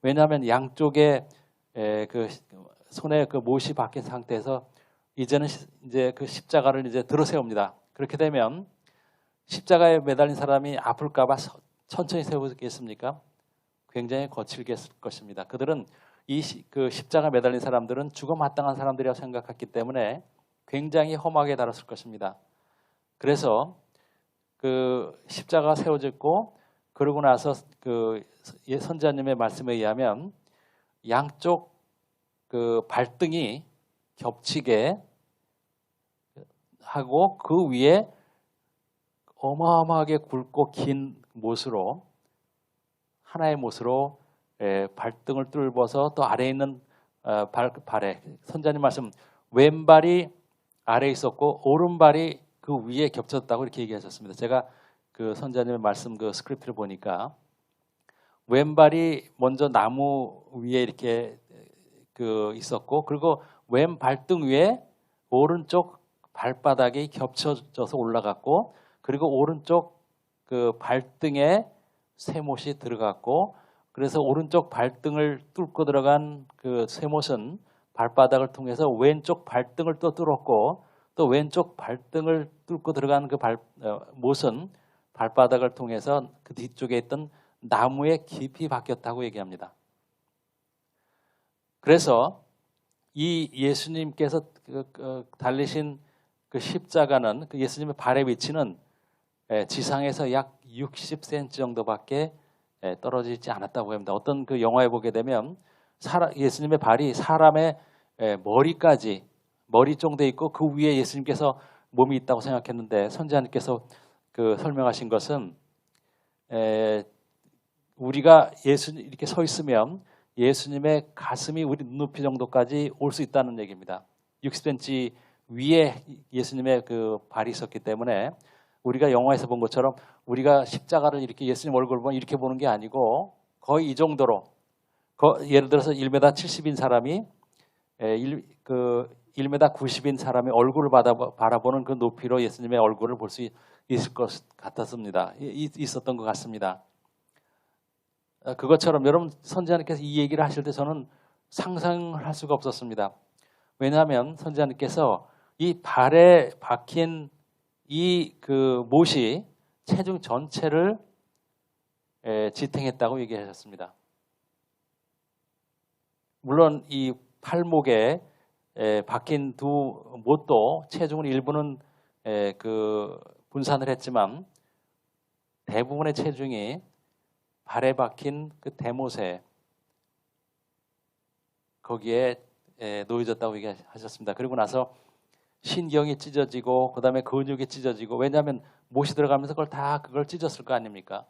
왜냐하면 양쪽에 그 손에 그 못이 박힌 상태에서 이제는 이제 그 십자가를 이제 들어 세웁니다. 그렇게 되면 십자가에 매달린 사람이 아플까봐 천천히 세우겠습니까? 굉장히 거칠게 쓸 것입니다. 그들은 그 십자가 매달린 사람들은 죽어 마땅한 사람들이라고 생각했기 때문에 굉장히 험하게 다뤘을 것입니다. 그래서 그 십자가가 세워졌고 그러고 나서 그 선지자님의 말씀에 의하면 양쪽 그 발등이 겹치게 하고 그 위에 어마어마하게 굵고 긴 못으로 하나의 못으로 발등을 뚫어서 또 아래에 있는 발에 선지자님 말씀 왼발이 아래에 있었고 오른발이 그 위에 겹쳤다고 이렇게 얘기하셨습니다. 제가 그 선지자님의 말씀 그 스크립트를 보니까 왼발이 먼저 나무 위에 이렇게 있었고 그리고 왼 발등 위에 오른쪽 발바닥이 겹쳐져서 올라갔고, 그리고 오른쪽 그 발등에 쇠못이 들어갔고, 그래서 오른쪽 발등을 뚫고 들어간 그 쇠못은 발바닥을 통해서 왼쪽 발등을 또 뚫었고, 또 왼쪽 발등을 뚫고 들어간 그 못은 발바닥을 통해서 그 뒤쪽에 있던 나무에 깊이 박혔다고 얘기합니다. 그래서 이 예수님께서 달리신 그 십자가는 그 예수님의 발의 위치는 지상에서 약 60cm 정도밖에 떨어지지 않았다고 합니다. 어떤 그 영화에 보게 되면 예수님의 발이 사람의 머리까지, 머리 정도에 있고 그 위에 예수님께서 몸이 있다고 생각했는데, 선지자님께서 그 설명하신 것은 우리가 예수님 이렇게 서 있으면 예수님의 가슴이 우리 눈높이 정도까지 올 수 있다는 얘기입니다. 60cm 위에 예수님의 그 발이 있었기 때문에 우리가 영화에서 본 것처럼 우리가 십자가를 이렇게 예수님 얼굴을 보면 이렇게 보는 게 아니고 거의 이 정도로, 예를 들어서 1m 70인 사람이 1m 90인 사람의 얼굴을 바라보는 그 높이로 예수님의 얼굴을 볼 수 있을 것 같았습니다. 있었던 것 같습니다. 그것처럼 여러분, 선지자님께서 이 얘기를 하실 때 저는 상상을 할 수가 없었습니다. 왜냐하면 선지자님께서 이 발에 박힌 이 그 못이 체중 전체를 지탱했다고 얘기하셨습니다. 물론 이 팔목에 박힌 두 못도 체중을 일부는 그 분산을 했지만 대부분의 체중이 발에 박힌 그 대못에 거기에 놓여졌다고 얘기하셨습니다. 그리고 나서 신경이 찢어지고 그 다음에 근육이 찢어지고, 왜냐하면 못이 들어가면서 그걸 찢었을 거 아닙니까?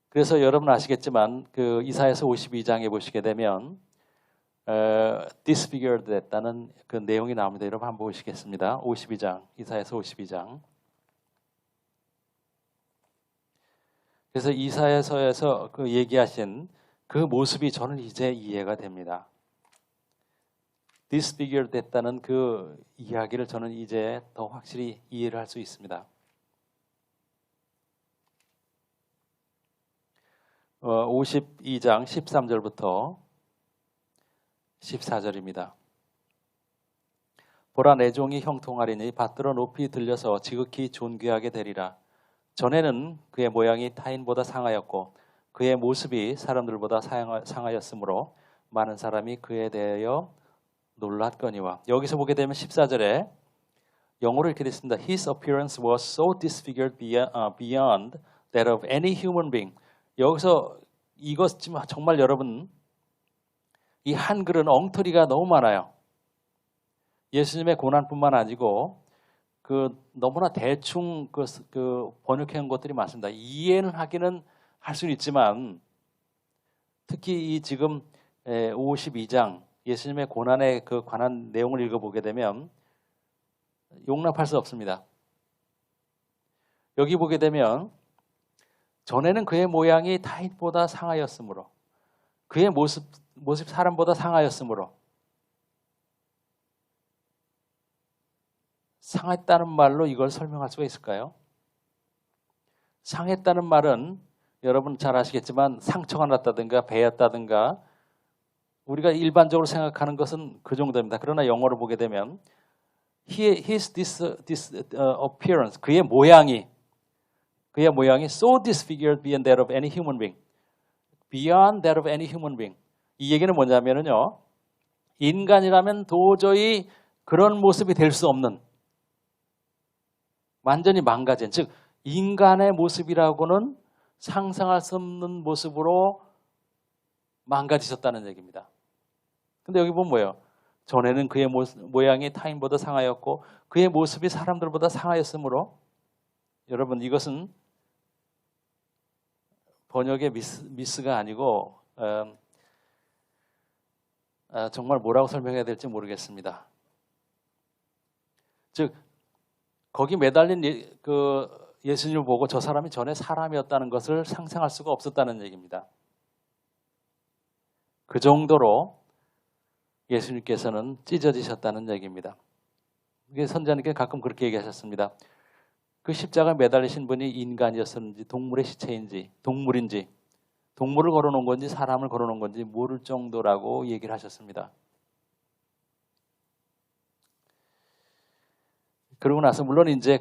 그래서 여러분 아시겠지만 그 이사야서 52장에 보시게 되면 disfigured 됐다는 그 내용이 나옵니다. 여러분 한번 보시겠습니다. 52장, 이사야서 52장. 그래서 이사야서에서 그 얘기하신 그 모습이 저는 이제 이해가 됩니다. disfigured 됐다는 그 이야기를 저는 이제 더 확실히 이해를 할 수 있습니다. 52장 13절부터 14절입니다. 보라, 내 종이 형통하리니 받들어 높이 들려서 지극히 존귀하게 되리라. 전에는 그의 모양이 타인보다 상하였고 그의 모습이 사람들보다 상하였으므로 많은 사람이 그에 대하여 놀랐거니와. 여기서 보게 되면 14절에 영어로 이렇게 됐습니다. His appearance was so disfigured beyond that of any human being. 여기서 이것 정말 여러분, 이 한글은 엉터리가 너무 많아요. 예수님의 고난뿐만 아니고 그 너무나 대충 그 번역한 것들이 많습니다. 이해는 하기는 할 수는 있지만 특히 이 지금 52장 예수님의 고난에 그 관한 내용을 읽어보게 되면 용납할 수 없습니다. 여기 보게 되면 전에는 그의 모양이 타인보다 상하였으므로, 그의 모습 사람보다 상하였으므로. 상했다는 말로 이걸 설명할 수가 있을까요? 상했다는 말은 여러분 잘 아시겠지만 상처가 났다든가 베었다든가 우리가 일반적으로 생각하는 것은 그 정도입니다. 그러나 영어로 보게 되면 his appearance, 그의 모양이 so disfigured beyond that of any human being. beyond that of any human being. 이 얘기는 뭐냐면요, 인간이라면 도저히 그런 모습이 될 수 없는, 완전히 망가진, 즉 인간의 모습이라고는 상상할 수 없는 모습으로 망가지셨다는 얘기입니다. 근데 여기 보면 뭐예요? 전에는 그의 모양이 타인보다 상하였고 그의 모습이 사람들보다 상하였으므로. 여러분, 이것은 번역의 미스가 아니고 정말 뭐라고 설명해야 될지 모르겠습니다. 즉 거기 매달린 그 예수님을 보고 저 사람이 전에 사람이었다는 것을 상상할 수가 없었다는 얘기입니다. 그 정도로 예수님께서는 찢어지셨다는 얘기입니다. 선지자님께 가끔 그렇게 얘기하셨습니다. 그 십자가에 매달리신 분이 인간이었는지 동물의 시체인지 동물인지 동물을 걸어놓은 건지 사람을 걸어놓은 건지 모를 정도라고 얘기를 하셨습니다. 그러고 나서 물론 이제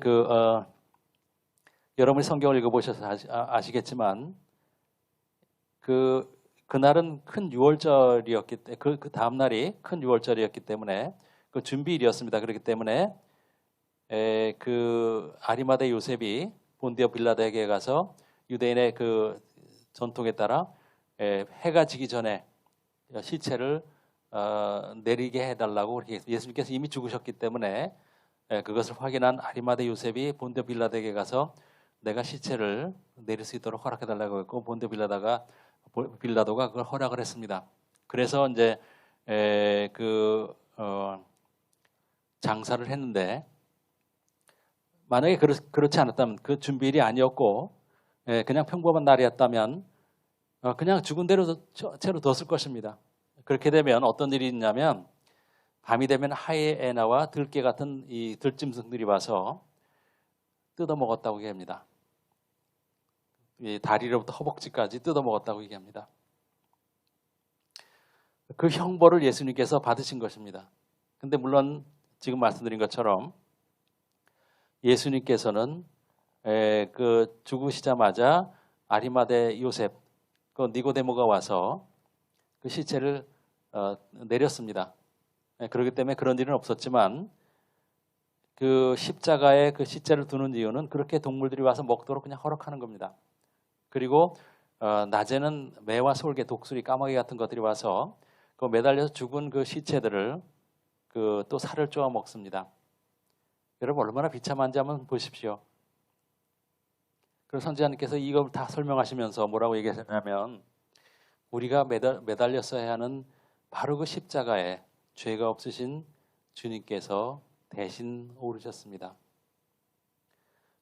여러분이 성경을 읽어보셔서 아시겠지만 그날은 큰 유월절이었기 때문에 그 다음 날이 큰 유월절이었기 때문에 그 준비일이었습니다. 그렇기 때문에 그 아리마대 요셉이 본디오 빌라도에게 가서 유대인의 그 전통에 따라 해가 지기 전에 시체를 내리게 해달라고 그렇게 예수님께서 이미 죽으셨기 때문에 그것을 확인한 아리마대 요셉이 본디오 빌라도에게 가서 내가 시체를 내릴 수 있도록 허락해달라고 했고 본디오 빌라도가 그걸 허락을 했습니다. 그래서 이제 장사를 했는데 만약에 그렇지 않았다면 그 준비일이 아니었고 그냥 평범한 날이었다면 그냥 죽은 채로 뒀을 것입니다. 그렇게 되면 어떤 일이 있냐면 밤이 되면 하이에나와 들개 같은 이 들짐승들이 와서 뜯어먹었다고 얘기합니다. 이 다리로부터 허벅지까지 뜯어먹었다고 얘기합니다. 그 형벌을 예수님께서 받으신 것입니다. 근데 물론 지금 말씀드린 것처럼 예수님께서는 그 죽으시자마자 아리마대 요셉, 그 니고데모가 와서 그 시체를 내렸습니다. 그렇기 때문에 그런 일은 없었지만 그 십자가에 그 시체를 두는 이유는 그렇게 동물들이 와서 먹도록 그냥 허락하는 겁니다. 그리고 낮에는 매와 솔개, 독수리, 까마귀 같은 것들이 와서 그 매달려서 죽은 그 시체들을 또 살을 쪼아 먹습니다. 여러분 얼마나 비참한지 한번 보십시오. 그래서 선지자님께서 이걸 다 설명하시면서 뭐라고 얘기하셨냐면 우리가 매달렸어야 하는 바로 그 십자가에 죄가 없으신 주님께서 대신 오르셨습니다.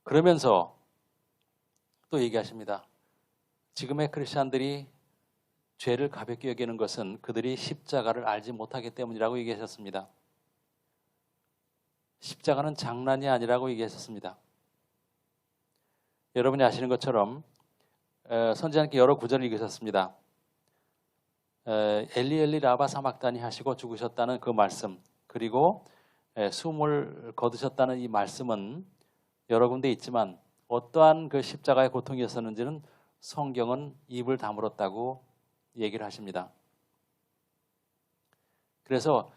그러면서 또 얘기하십니다. 지금의 크리스찬들이 죄를 가볍게 여기는 것은 그들이 십자가를 알지 못하기 때문이라고 얘기하셨습니다. 십자가는 장난이 아니라고 얘기하셨습니다. 여러분이 아시는 것처럼 선지자님께 여러 구절을 읽으셨습니다. 엘리 엘리 라바 사막다니 하시고 죽으셨다는 그 말씀, 그리고 숨을 거두셨다는 이 말씀은 여러 군데 있지만 어떠한 그 십자가의 고통이었었는지는 성경은 입을 다물었다고 얘기를 하십니다. 그래서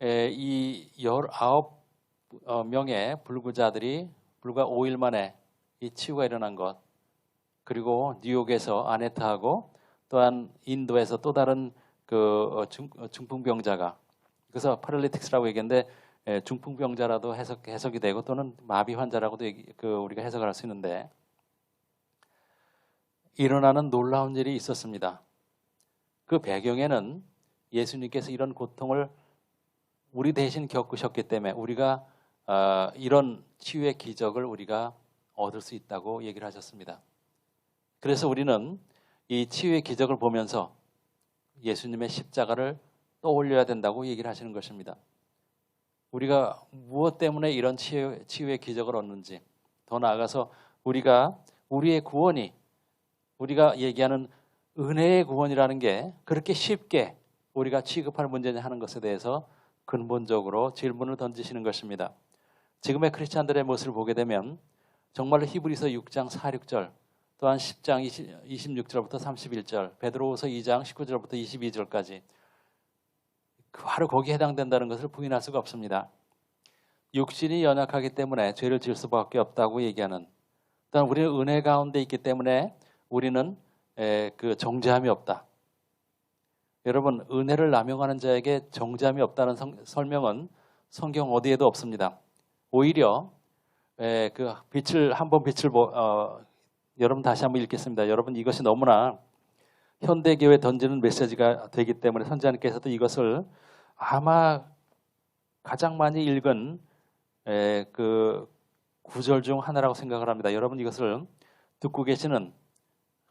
이 19명의 불구자들이 불과 5일 만에 이 치유가 일어난 것, 그리고 뉴욕에서 아네타하고 또한 인도에서 또 다른 그 중풍병자가, 그래서 파랄리틱스라고 얘기했는데 중풍병자라도 해석이 되고 또는 마비 환자라고도 우리가 해석을 할 수 있는데 일어나는 놀라운 일이 있었습니다. 그 배경에는 예수님께서 이런 고통을 우리 대신 겪으셨기 때문에 우리가 이런 치유의 기적을 우리가 얻을 수 있다고 얘기를 하셨습니다. 그래서 우리는 이 치유의 기적을 보면서 예수님의 십자가를 떠올려야 된다고 얘기를 하시는 것입니다. 우리가 무엇 때문에 이런 치유의 기적을 얻는지, 더 나아가서 우리의 구원이, 우리가 얘기하는 은혜의 구원이라는 게 그렇게 쉽게 우리가 취급할 문제냐 하는 것에 대해서 근본적으로 질문을 던지시는 것입니다. 지금의 크리스찬들의 모습을 보게 되면 정말로 히브리서 6장 4, 6절, 또한 10장 26절부터 31절, 베드로후서 2장 19절부터 22절까지 바로 거기에 해당된다는 것을 부인할 수가 없습니다. 육신이 연약하기 때문에 죄를 지을 수밖에 없다고 얘기하는, 또한 우리는 은혜 가운데 있기 때문에 우리는 그 정죄함이 없다. 여러분, 은혜를 남용하는 자에게 정죄함이 없다는 설명은 성경 어디에도 없습니다. 오히려 여러분 다시 한번 읽겠습니다. 여러분, 이것이 너무나 현대교회에 던지는 메시지가 되기 때문에 선지자님께서도 이것을 아마 가장 많이 읽은 그 구절 중 하나라고 생각을 합니다. 여러분, 이것을 듣고 계시는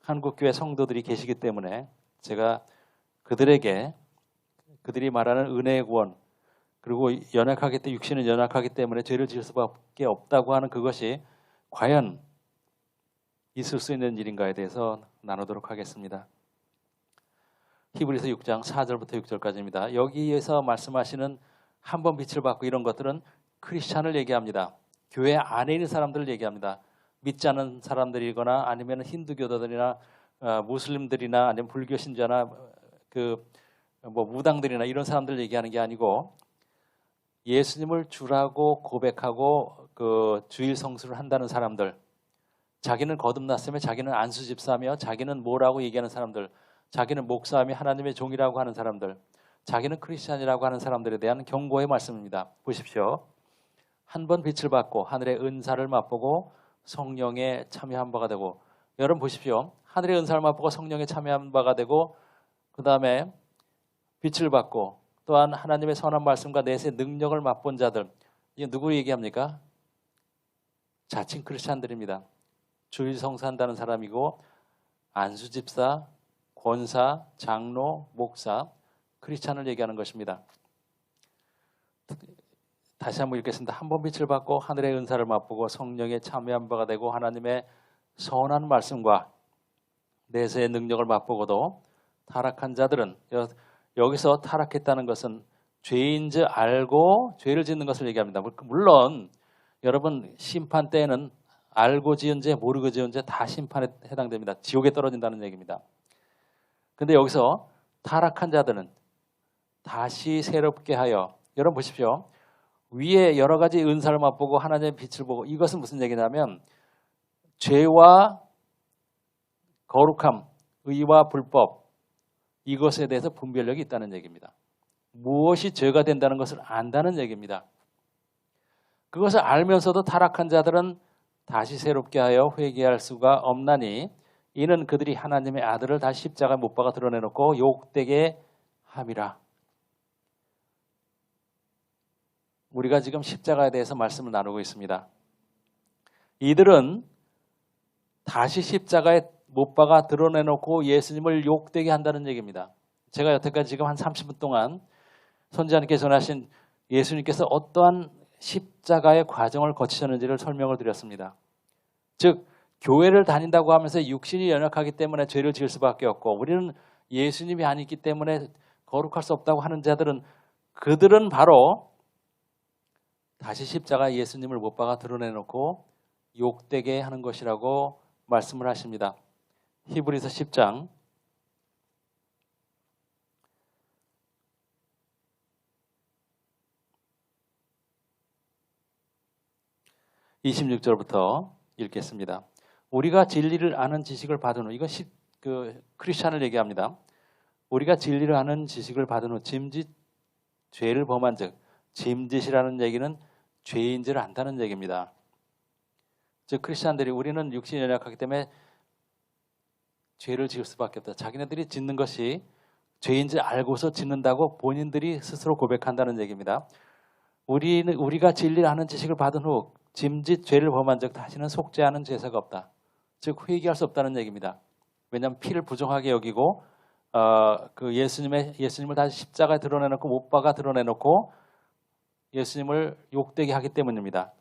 한국교회 성도들이 계시기 때문에 제가 그들에게 그들이 말하는 은혜의 구원, 그리고 연약하기 때문에 육신은 연약하기 때문에 죄를 지을 수밖에 없다고 하는 그것이 과연 있을 수 있는 일인가에 대해서 나누도록 하겠습니다. 히브리서 6장 4절부터 6절까지입니다. 여기에서 말씀하시는 한 번 빛을 받고 이런 것들은 크리스찬을 얘기합니다. 교회 안에 있는 사람들을 얘기합니다. 믿지 않는 사람들이거나 아니면 힌두교도들이나 무슬림들이나 아니면 불교 신자나 무당들이나 이런 사람들 얘기하는 게 아니고 예수님을 주라고 고백하고 주일 성수를 한다는 사람들, 자기는 거듭났으며 자기는 안수 집사며 자기는 뭐라고 얘기하는 사람들, 자기는 목사며 하나님의 종이라고 하는 사람들, 자기는 크리스찬이라고 하는 사람들에 대한 경고의 말씀입니다. 보십시오. 한 번 빛을 받고 하늘의 은사를 맛보고 성령에 참여한 바가 되고, 여러분 보십시오. 하늘의 은사를 맛보고 성령에 참여한 바가 되고, 그 다음에 빛을 받고 또한 하나님의 선한 말씀과 내세 능력을 맛본 자들, 이게 누구 얘기합니까? 자칭 크리스찬들입니다. 주일 성수한다는 사람이고 안수 집사, 권사, 장로, 목사, 크리스찬을 얘기하는 것입니다. 다시 한번 읽겠습니다. 한 번 빛을 받고 하늘의 은사를 맛보고 성령에 참여한 바가 되고 하나님의 선한 말씀과 내세의 능력을 맛보고도 타락한 자들은, 여기서 타락했다는 것은 죄인 줄 알고 죄를 짓는 것을 얘기합니다. 물론 여러분 심판 때에는 알고 지은 죄 모르고 지은 죄 다 심판에 해당됩니다. 지옥에 떨어진다는 얘기입니다. 근데 여기서 타락한 자들은 다시 새롭게 하여, 여러분 보십시오. 위에 여러 가지 은사를 맛보고 하나님의 빛을 보고, 이것은 무슨 얘기냐면 죄와 거룩함, 의와 불법, 이것에 대해서 분별력이 있다는 얘기입니다. 무엇이 죄가 된다는 것을 안다는 얘기입니다. 그것을 알면서도 타락한 자들은 다시 새롭게 하여 회개할 수가 없나니 이는 그들이 하나님의 아들을 다시 십자가에 못 박아 드러내놓고 욕되게 함이라. 우리가 지금 십자가에 대해서 말씀을 나누고 있습니다. 이들은 다시 십자가에 못 박아 드러내놓고 예수님을 욕되게 한다는 얘기입니다. 제가 여태까지 지금 한 30분 동안 선지자님께 전하신 예수님께서 어떠한 십자가의 과정을 거치셨는지를 설명을 드렸습니다. 즉 교회를 다닌다고 하면서 육신이 연약하기 때문에 죄를 지을 수밖에 없고, 우리는 예수님이 아니기 때문에 거룩할 수 없다고 하는 자들은, 그들은 바로 다시 십자가에 예수님을 못 박아 드러내놓고 욕되게 하는 것이라고 말씀을 하십니다. 히브리서 10장 26절부터 읽겠습니다. 우리가 진리를 아는 지식을 받은 후, 이건 크리스찬을 얘기합니다. 우리가 진리를 아는 지식을 받은 후 짐짓 죄를 범한 즉, 짐짓이라는 얘기는 죄인지를 안다는 얘기입니다. 즉 크리스찬들이, 우리는 육신이 연약하기 때문에 죄를 지을 수밖에 없다. 자기네들이 짓는 것이 죄인지 알고서 짓는다고 본인들이 스스로 고백한다는 얘기입니다. 우리가 진리를 아는 지식을 받은 후 짐짓 죄를 범한 적 다시는 속죄하는 제사가 없다. 즉 회개할 수 없다는 얘기입니다. 왜냐하면 피를 부정하게 여기고 예수님을 다시 십자가에 드러내놓고 못 박아 드러내놓고 예수님을 욕되게 하기 때문입니다.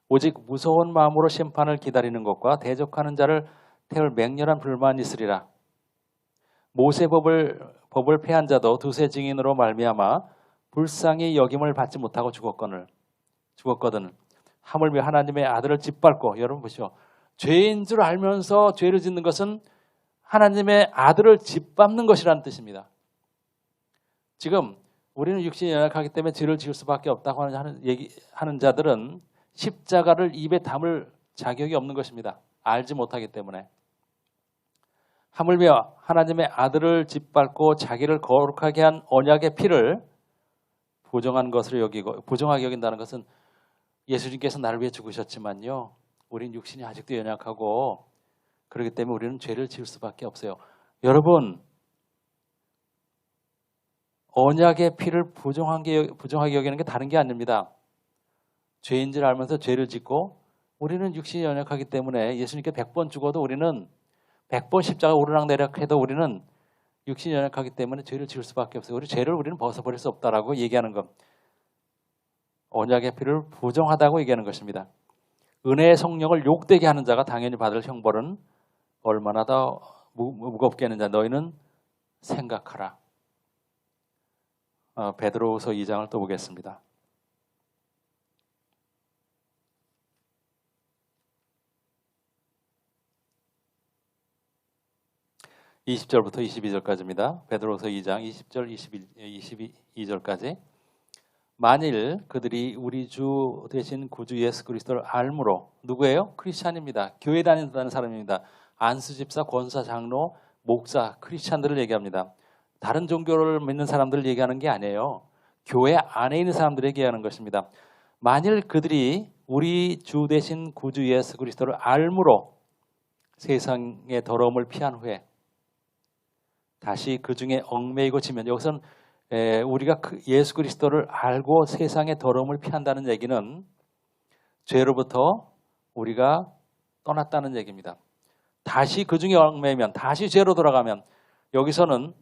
오직 무서운 마음으로 심판을 기다리는 것과 대적하는 자를 태울 맹렬한 불만이 있으리라. 모세법을 폐한 자도 두세 증인으로 말미암아 불쌍히 여김을 받지 못하고 죽었거든. 하물며 하나님의 아들을 짓밟고, 여러분 보시오. 죄인 줄 알면서 죄를 짓는 것은 하나님의 아들을 짓밟는 것이라는 뜻입니다. 지금 우리는 육신이 연약하기 때문에 죄를 지을 수밖에 없다고 하는 자들은 십자가를 입에 담을 자격이 없는 것입니다. 알지 못하기 때문에. 하물며 하나님의 아들을 짓밟고 자기를 거룩하게 한 언약의 피를 부정하게 여긴다는 것은, 예수님께서 나를 위해 죽으셨지만요, 우린 육신이 아직도 연약하고 그렇기 때문에 우리는 죄를 지을 수밖에 없어요. 여러분, 언약의 피를 부정하게 여기는 게 다른 게 아닙니다. 죄인 줄 알면서 죄를 짓고, 우리는 육신이 연약하기 때문에 예수님께 100번 죽어도, 우리는 100번 십자가 오르락내리락 해도 우리는 육신이 연약하기 때문에 죄를 지을 수밖에 없어요. 우리는 벗어버릴 수 없다라고 얘기하는 것. 언약의 피를 부정하다고 얘기하는 것입니다. 은혜의 성령을 욕되게 하는 자가 당연히 받을 형벌은 얼마나 더 무겁게 하느냐 너희는 생각하라. 베드로후서 2장을 또 보겠습니다. 20절부터 22절까지입니다. 베드로후서 2장 20절 22절까지. 만일 그들이 우리 주 되신 구주 예수 그리스도를 알므로, 누구예요? 크리스찬입니다. 교회 다닌다는 사람입니다. 안수 집사, 권사, 장로, 목사, 크리스찬들을 얘기합니다. 다른 종교를 믿는 사람들을 얘기하는 게 아니에요. 교회 안에 있는 사람들을 얘기하는 것입니다. 만일 그들이 우리 주 되신 구주 예수 그리스도를 알므로 세상의 더러움을 피한 후에 다시 그 중에 얽매이고 지면, 여기서는 우리가 예수 그리스도를 알고 세상의 더러움을 피한다는 얘기는 죄로부터 우리가 떠났다는 얘기입니다. 다시 그 중에 얽매이면, 다시 죄로 돌아가면, 여기서는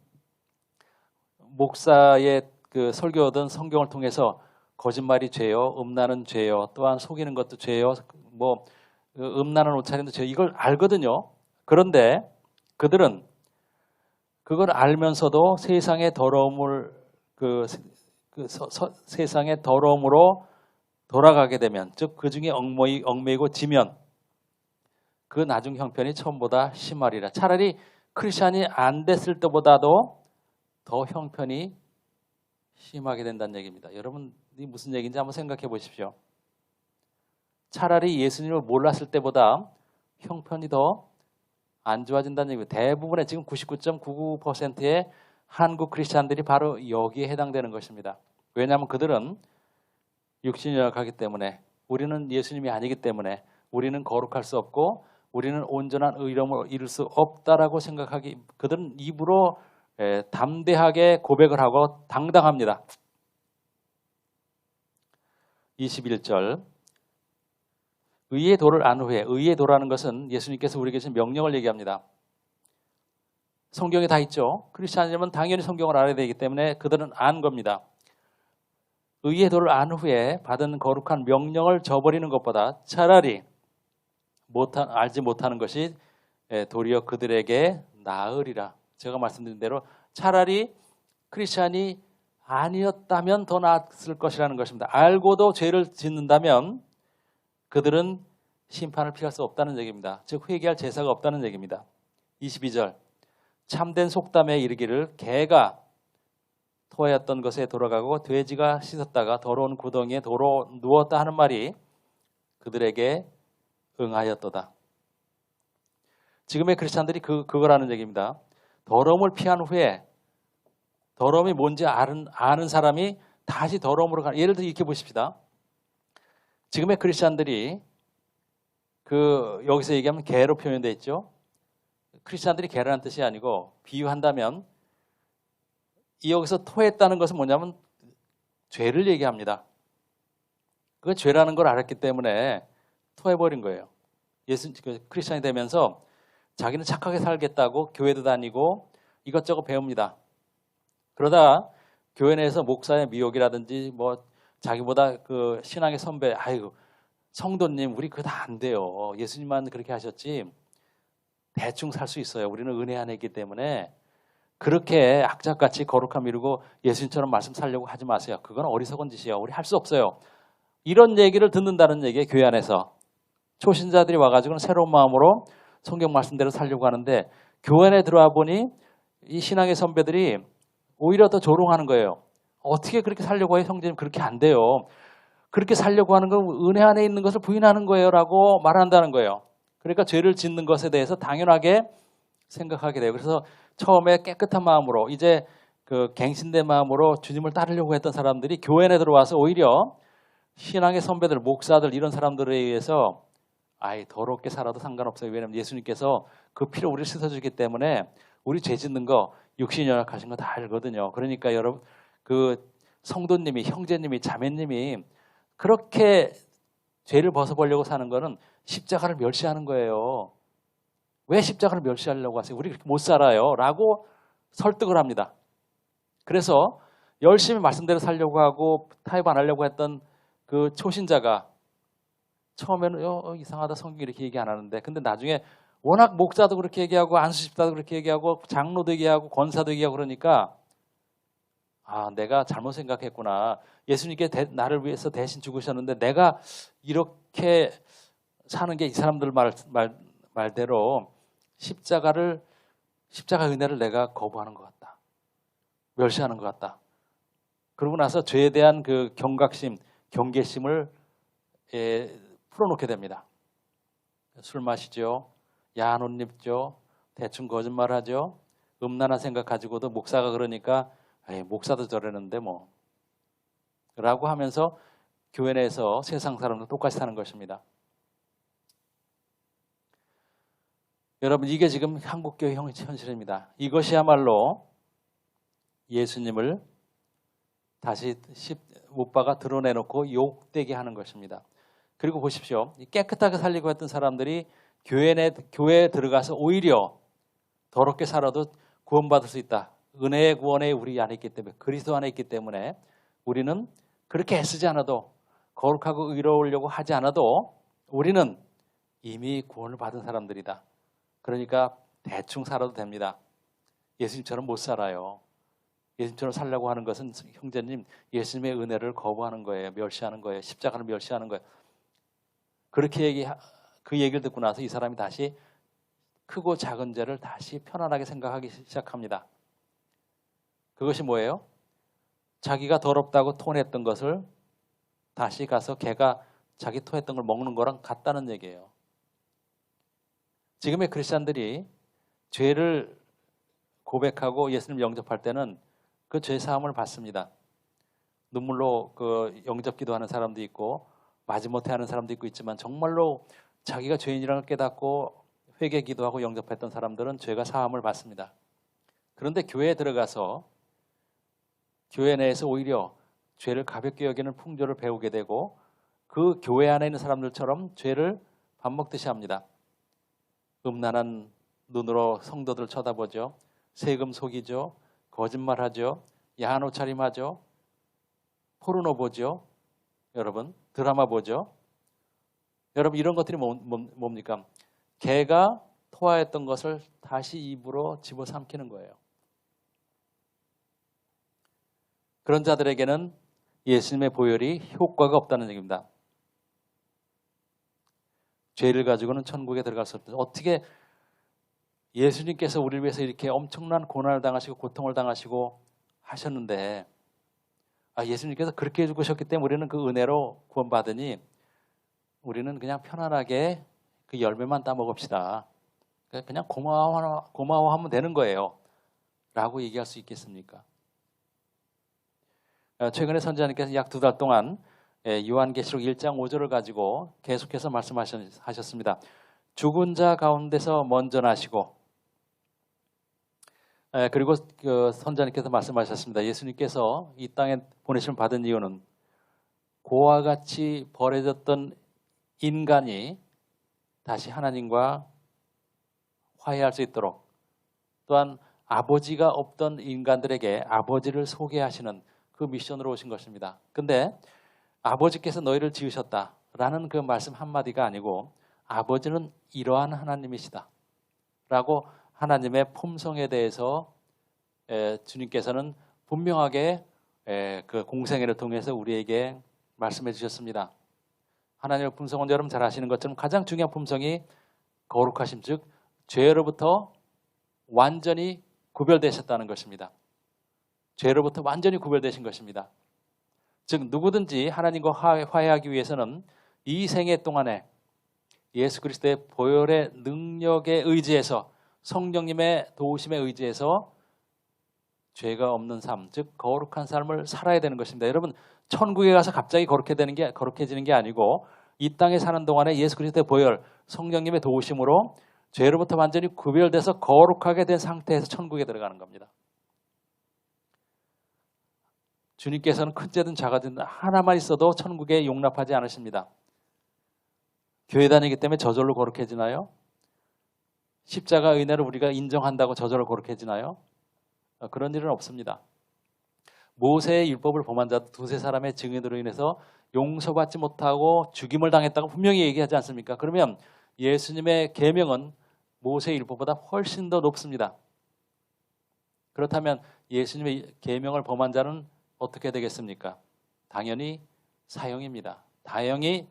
목사의 그 설교든 성경을 통해서 거짓말이 죄요, 음란은 죄요, 또한 속이는 것도 죄요, 뭐 음란한 옷차림도 죄요, 이걸 알거든요. 그런데 그들은 그걸 알면서도 세상의 더러움을 세상의 더러움으로 돌아가게 되면, 즉 그 중에 얽매이고 지면 그 나중 형편이 처음보다 심하리라. 차라리 크리스찬이 안 됐을 때보다도 더 형편이 심하게 된다는 얘기입니다. 여러분, 이 무슨 얘기인지 한번 생각해 보십시오. 차라리 예수님을 몰랐을 때보다 형편이 더 안 좋아진다는 얘기입니다. 대부분의 지금 99.99%의 한국 크리스찬들이 바로 여기에 해당되는 것입니다. 왜냐하면 그들은 육신이 연약하기 때문에, 우리는 예수님이 아니기 때문에, 우리는 거룩할 수 없고 우리는 온전한 의로움을 이룰 수 없다라고 생각하기, 그들은 입으로 담대하게 고백을 하고 당당합니다. 21절, 의의 도를 안 후에, 의의 도라는 것은 예수님께서 우리에게 주신 명령을 얘기합니다. 성경에 다 있죠. 크리스찬이라면 당연히 성경을 알아야 되기 때문에 그들은 안 겁니다. 의의 도를 안 후에 받은 거룩한 명령을 저버리는 것보다 차라리 알지 못하는 것이 도리어 그들에게 나으리라. 제가 말씀드린 대로 차라리 크리스찬이 아니었다면 더 나았을 것이라는 것입니다. 알고도 죄를 짓는다면 그들은 심판을 피할 수 없다는 얘기입니다. 즉 회개할 제사가 없다는 얘기입니다. 22절, 참된 속담에 이르기를 개가 토하였던 것에 돌아가고 돼지가 씻었다가 더러운 구덩이에 도로 누웠다 하는 말이 그들에게 응하였도다. 지금의 크리스찬들이 그거라는 얘기입니다. 더러움을 피한 후에, 더러움이 뭔지 아는 사람이 다시 더러움으로 가는, 예를 들어 이렇게 보십시다. 지금의 크리스찬들이 여기서 얘기하면 개로 표현되어 있죠. 크리스찬들이 개라는 뜻이 아니고, 비유한다면 여기서 토했다는 것은 뭐냐면 죄를 얘기합니다. 그 죄라는 걸 알았기 때문에 토해버린 거예요. 크리스찬이 되면서 자기는 착하게 살겠다고 교회도 다니고 이것저것 배웁니다. 그러다 교회 내에서 목사의 미혹이라든지 뭐 자기보다 그 신앙의 선배, 아이고 성도님 우리 그거 다 안 돼요. 예수님만 그렇게 하셨지 대충 살 수 있어요. 우리는 은혜 안에 있기 때문에 그렇게 악착같이 거룩함 이루고 예수님처럼 말씀 살려고 하지 마세요. 그건 어리석은 짓이에요. 우리 할 수 없어요. 이런 얘기를 듣는다는 얘기예요. 교회 안에서. 초신자들이 와가지고는 새로운 마음으로 성경 말씀대로 살려고 하는데 교회 안에 들어와 보니 이 신앙의 선배들이 오히려 더 조롱하는 거예요. 어떻게 그렇게 살려고 해요? 형제님 그렇게 안 돼요. 그렇게 살려고 하는 건 은혜 안에 있는 것을 부인하는 거예요 라고 말한다는 거예요. 그러니까 죄를 짓는 것에 대해서 당연하게 생각하게 돼요. 그래서 처음에 깨끗한 마음으로 이제 그 갱신된 마음으로 주님을 따르려고 했던 사람들이 교회 안에 들어와서 오히려 신앙의 선배들, 목사들 이런 사람들에 의해서 더럽게 살아도 상관없어요. 왜냐하면 예수님께서 그 피로 우리를 씻어주기 때문에 우리 죄 짓는 거 육신이 연약하신 거 다 알거든요. 그러니까 여러분 그 성도님이, 형제님이, 자매님이 그렇게 죄를 벗어보려고 사는 거는 십자가를 멸시하는 거예요. 왜 십자가를 멸시하려고 하세요? 우리 그렇게 못 살아요. 라고 설득을 합니다. 그래서 열심히 말씀대로 살려고 하고 타협 안 하려고 했던 그 초신자가 처음에는 이상하다, 성경이 이렇게 얘기 안 하는데, 근데 나중에 워낙 목사도 그렇게 얘기하고 안수집사도 그렇게 얘기하고 장로도 얘기하고 권사도 얘기하고 그러니까 내가 잘못 생각했구나. 예수님께 나를 위해서 대신 죽으셨는데 내가 이렇게 사는 게 이 사람들 말대로 십자가 은혜를 내가 거부하는 것 같다. 멸시하는 것 같다. 그러고 나서 죄에 대한 그 경각심, 경계심을 풀어놓게 됩니다. 술 마시죠. 야한 옷 입죠. 대충 거짓말하죠. 음란한 생각 가지고도 목사가 그러니까 목사도 저러는데 뭐 라고 하면서 교회 내에서 세상 사람도 똑같이 사는 것입니다. 여러분, 이게 지금 한국교회 현실입니다. 이것이야말로 예수님을 다시 못 박아 드러내놓고 욕되게 하는 것입니다. 그리고 보십시오. 깨끗하게 살려고 했던 사람들이 교회에 들어가서 오히려 더럽게 살아도 구원받을 수 있다. 은혜의 구원에 우리 안에 있기 때문에, 그리스도 안에 있기 때문에 우리는 그렇게 애쓰지 않아도, 거룩하고 의로우려고 하지 않아도 우리는 이미 구원을 받은 사람들이다. 그러니까 대충 살아도 됩니다. 예수님처럼 못 살아요. 예수님처럼 살려고 하는 것은 형제님, 예수님의 은혜를 거부하는 거예요. 멸시하는 거예요. 십자가를 멸시하는 거예요. 그렇게 그 얘기를 듣고 나서 이 사람이 다시 크고 작은 죄를 다시 편안하게 생각하기 시작합니다. 그것이 뭐예요? 자기가 더럽다고 토했던 것을 다시 가서 걔가 자기 토했던 걸 먹는 거랑 같다는 얘기예요. 지금의 크리스찬들이 죄를 고백하고 예수님 영접할 때는 그 죄 사함을 받습니다. 눈물로 그 영접 기도하는 사람도 있고 마지못해 하는 사람도 있지만 정말로 자기가 죄인이라는 걸 깨닫고 회개 기도하고 영접했던 사람들은 죄가 사함을 받습니다. 그런데 교회에 들어가서 교회 내에서 오히려 죄를 가볍게 여기는 풍조를 배우게 되고 그 교회 안에 있는 사람들처럼 죄를 밥 먹듯이 합니다. 음란한 눈으로 성도들 쳐다보죠. 세금 속이죠. 거짓말하죠. 야한 옷차림하죠. 포르노 보죠. 여러분, 드라마 보죠. 여러분, 이런 것들이 뭡니까? 개가 토하였던 것을 다시 입으로 집어삼키는 거예요. 그런 자들에게는 예수님의 보혈이 효과가 없다는 얘기입니다. 죄를 가지고는 천국에 들어갈 수 없다. 어떻게 예수님께서 우리를 위해서 이렇게 엄청난 고난을 당하시고 고통을 당하시고 하셨는데 예수님께서 그렇게 해주셨기 때문에 우리는 그 은혜로 구원받으니 우리는 그냥 편안하게 그 열매만 따먹읍시다. 그냥 고마워하면 되는 거예요. 라고 얘기할 수 있겠습니까? 최근에 선지자님께서 약 2달 동안 요한계시록 1장 5절을 가지고 계속해서 말씀하셨습니다. 죽은 자 가운데서 먼저 나시고, 그리고 그 선지자님께서 말씀하셨습니다. 예수님께서 이 땅에 보내심을 받은 이유는 고와 같이 버려졌던 인간이 다시 하나님과 화해할 수 있도록, 또한 아버지가 없던 인간들에게 아버지를 소개하시는 그 미션으로 오신 것입니다. 근데 아버지께서 너희를 지으셨다라는 그 말씀 한마디가 아니고 아버지는 이러한 하나님이시다 라고 하나님의 품성에 대해서 주님께서는 분명하게 그 공생애를 통해서 우리에게 말씀해 주셨습니다. 하나님의 품성은 여러분 잘 아시는 것처럼 가장 중요한 품성이 거룩하심, 즉 죄로부터 완전히 구별되셨다는 것입니다. 죄로부터 완전히 구별되신 것입니다. 즉 누구든지 하나님과 화해하기 위해서는 이 생애 동안에 예수 그리스도의 보혈의 능력에 의지해서, 성령님의 도우심에 의지해서 죄가 없는 삶, 즉 거룩한 삶을 살아야 되는 것입니다. 여러분, 천국에 가서 갑자기 거룩해지는 게 아니고 이 땅에 사는 동안에 예수 그리스도의 보혈, 성령님의 도우심으로 죄로부터 완전히 구별돼서 거룩하게 된 상태에서 천국에 들어가는 겁니다. 주님께서는 큰 죄든 작아든 하나만 있어도 천국에 용납하지 않으십니다. 교회 다니기 때문에 저절로 거룩해지나요? 십자가 은혜를 우리가 인정한다고 저절로 거룩해지나요? 그런 일은 없습니다. 모세의 율법을 범한 자 두세 사람의 증인으로 인해서 용서받지 못하고 죽임을 당했다고 분명히 얘기하지 않습니까? 그러면 예수님의 계명은 모세의 율법보다 훨씬 더 높습니다. 그렇다면 예수님의 계명을 범한 자는 어떻게 되겠습니까? 당연히 사형입니다. 당연히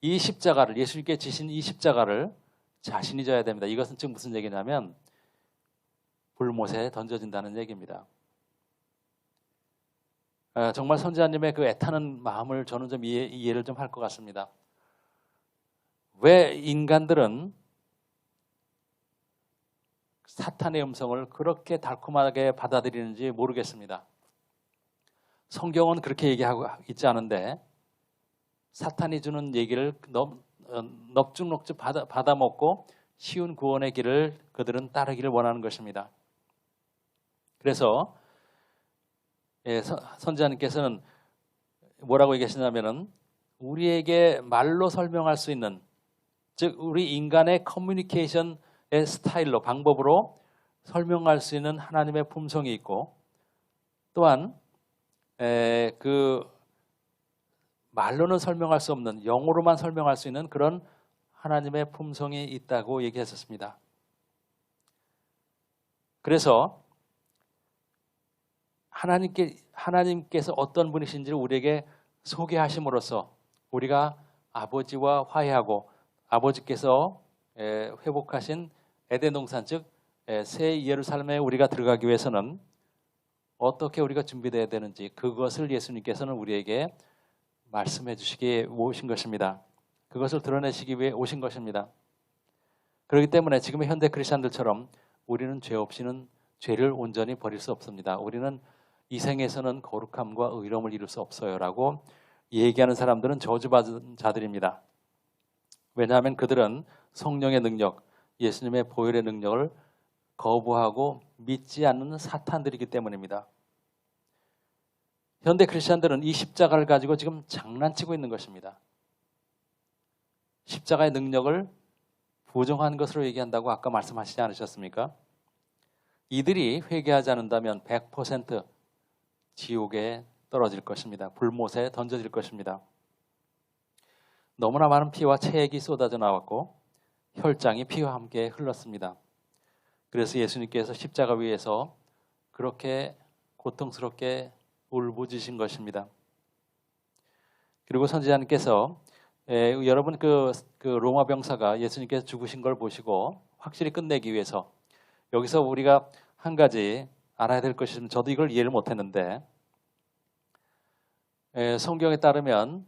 이 십자가를, 예수님께 지신 이 십자가를 자신이 져야 됩니다. 이것은 지금 무슨 얘기냐면 불못에 던져진다는 얘기입니다. 정말 선지자님의 그 애타는 마음을 저는 좀 이해를 좀 할 것 같습니다. 왜 인간들은 사탄의 음성을 그렇게 달콤하게 받아들이는지 모르겠습니다. 성경은 그렇게 얘기하고 있지 않은데 사탄이 주는 얘기를 넙죽넙죽 받아먹고 쉬운 구원의 길을 그들은 따르기를 원하는 것입니다. 그래서 선지자님께서는 뭐라고 얘기하시냐면은 우리에게 말로 설명할 수 있는, 즉 우리 인간의 커뮤니케이션의 스타일로, 방법으로 설명할 수 있는 하나님의 품성이 있고, 또한 그 말로는 설명할 수 없는, 영어로만 설명할 수 있는 그런 하나님의 품성이 있다고 얘기했었습니다. 그래서 하나님께서 어떤 분이신지를 우리에게 소개하심으로써 우리가 아버지와 화해하고 아버지께서 회복하신 에덴 동산, 즉 새 예루살렘에 우리가 들어가기 위해서는 어떻게 우리가 준비되어야 되는지 그것을 예수님께서는 우리에게 말씀해 주시기에 오신 것입니다. 그것을 드러내시기 위해 오신 것입니다. 그렇기 때문에 지금의 현대 크리스찬들처럼 우리는 죄 없이는 죄를 온전히 버릴 수 없습니다. 우리는 이 생에서는 거룩함과 의로움을 이룰 수 없어요 라고 얘기하는 사람들은 저주받은 자들입니다. 왜냐하면 그들은 성령의 능력, 예수님의 보혈의 능력을 거부하고 믿지 않는 사탄들이기 때문입니다. 현대 크리스찬들은 이 십자가를 가지고 지금 장난치고 있는 것입니다. 십자가의 능력을 부정한 것으로 얘기한다고 아까 말씀하시지 않으셨습니까? 이들이 회개하지 않는다면 100% 지옥에 떨어질 것입니다. 불못에 던져질 것입니다. 너무나 많은 피와 체액이 쏟아져 나왔고 혈장이 피와 함께 흘렀습니다. 그래서 예수님께서 십자가 위에서 그렇게 고통스럽게 울부짖으신 것입니다. 그리고 선지자님께서 여러분 그 로마 병사가 예수님께서 죽으신 걸 보시고 확실히 끝내기 위해서 여기서 우리가 한 가지 알아야 될 것이 있으면 저도 이걸 이해를 못했는데 성경에 따르면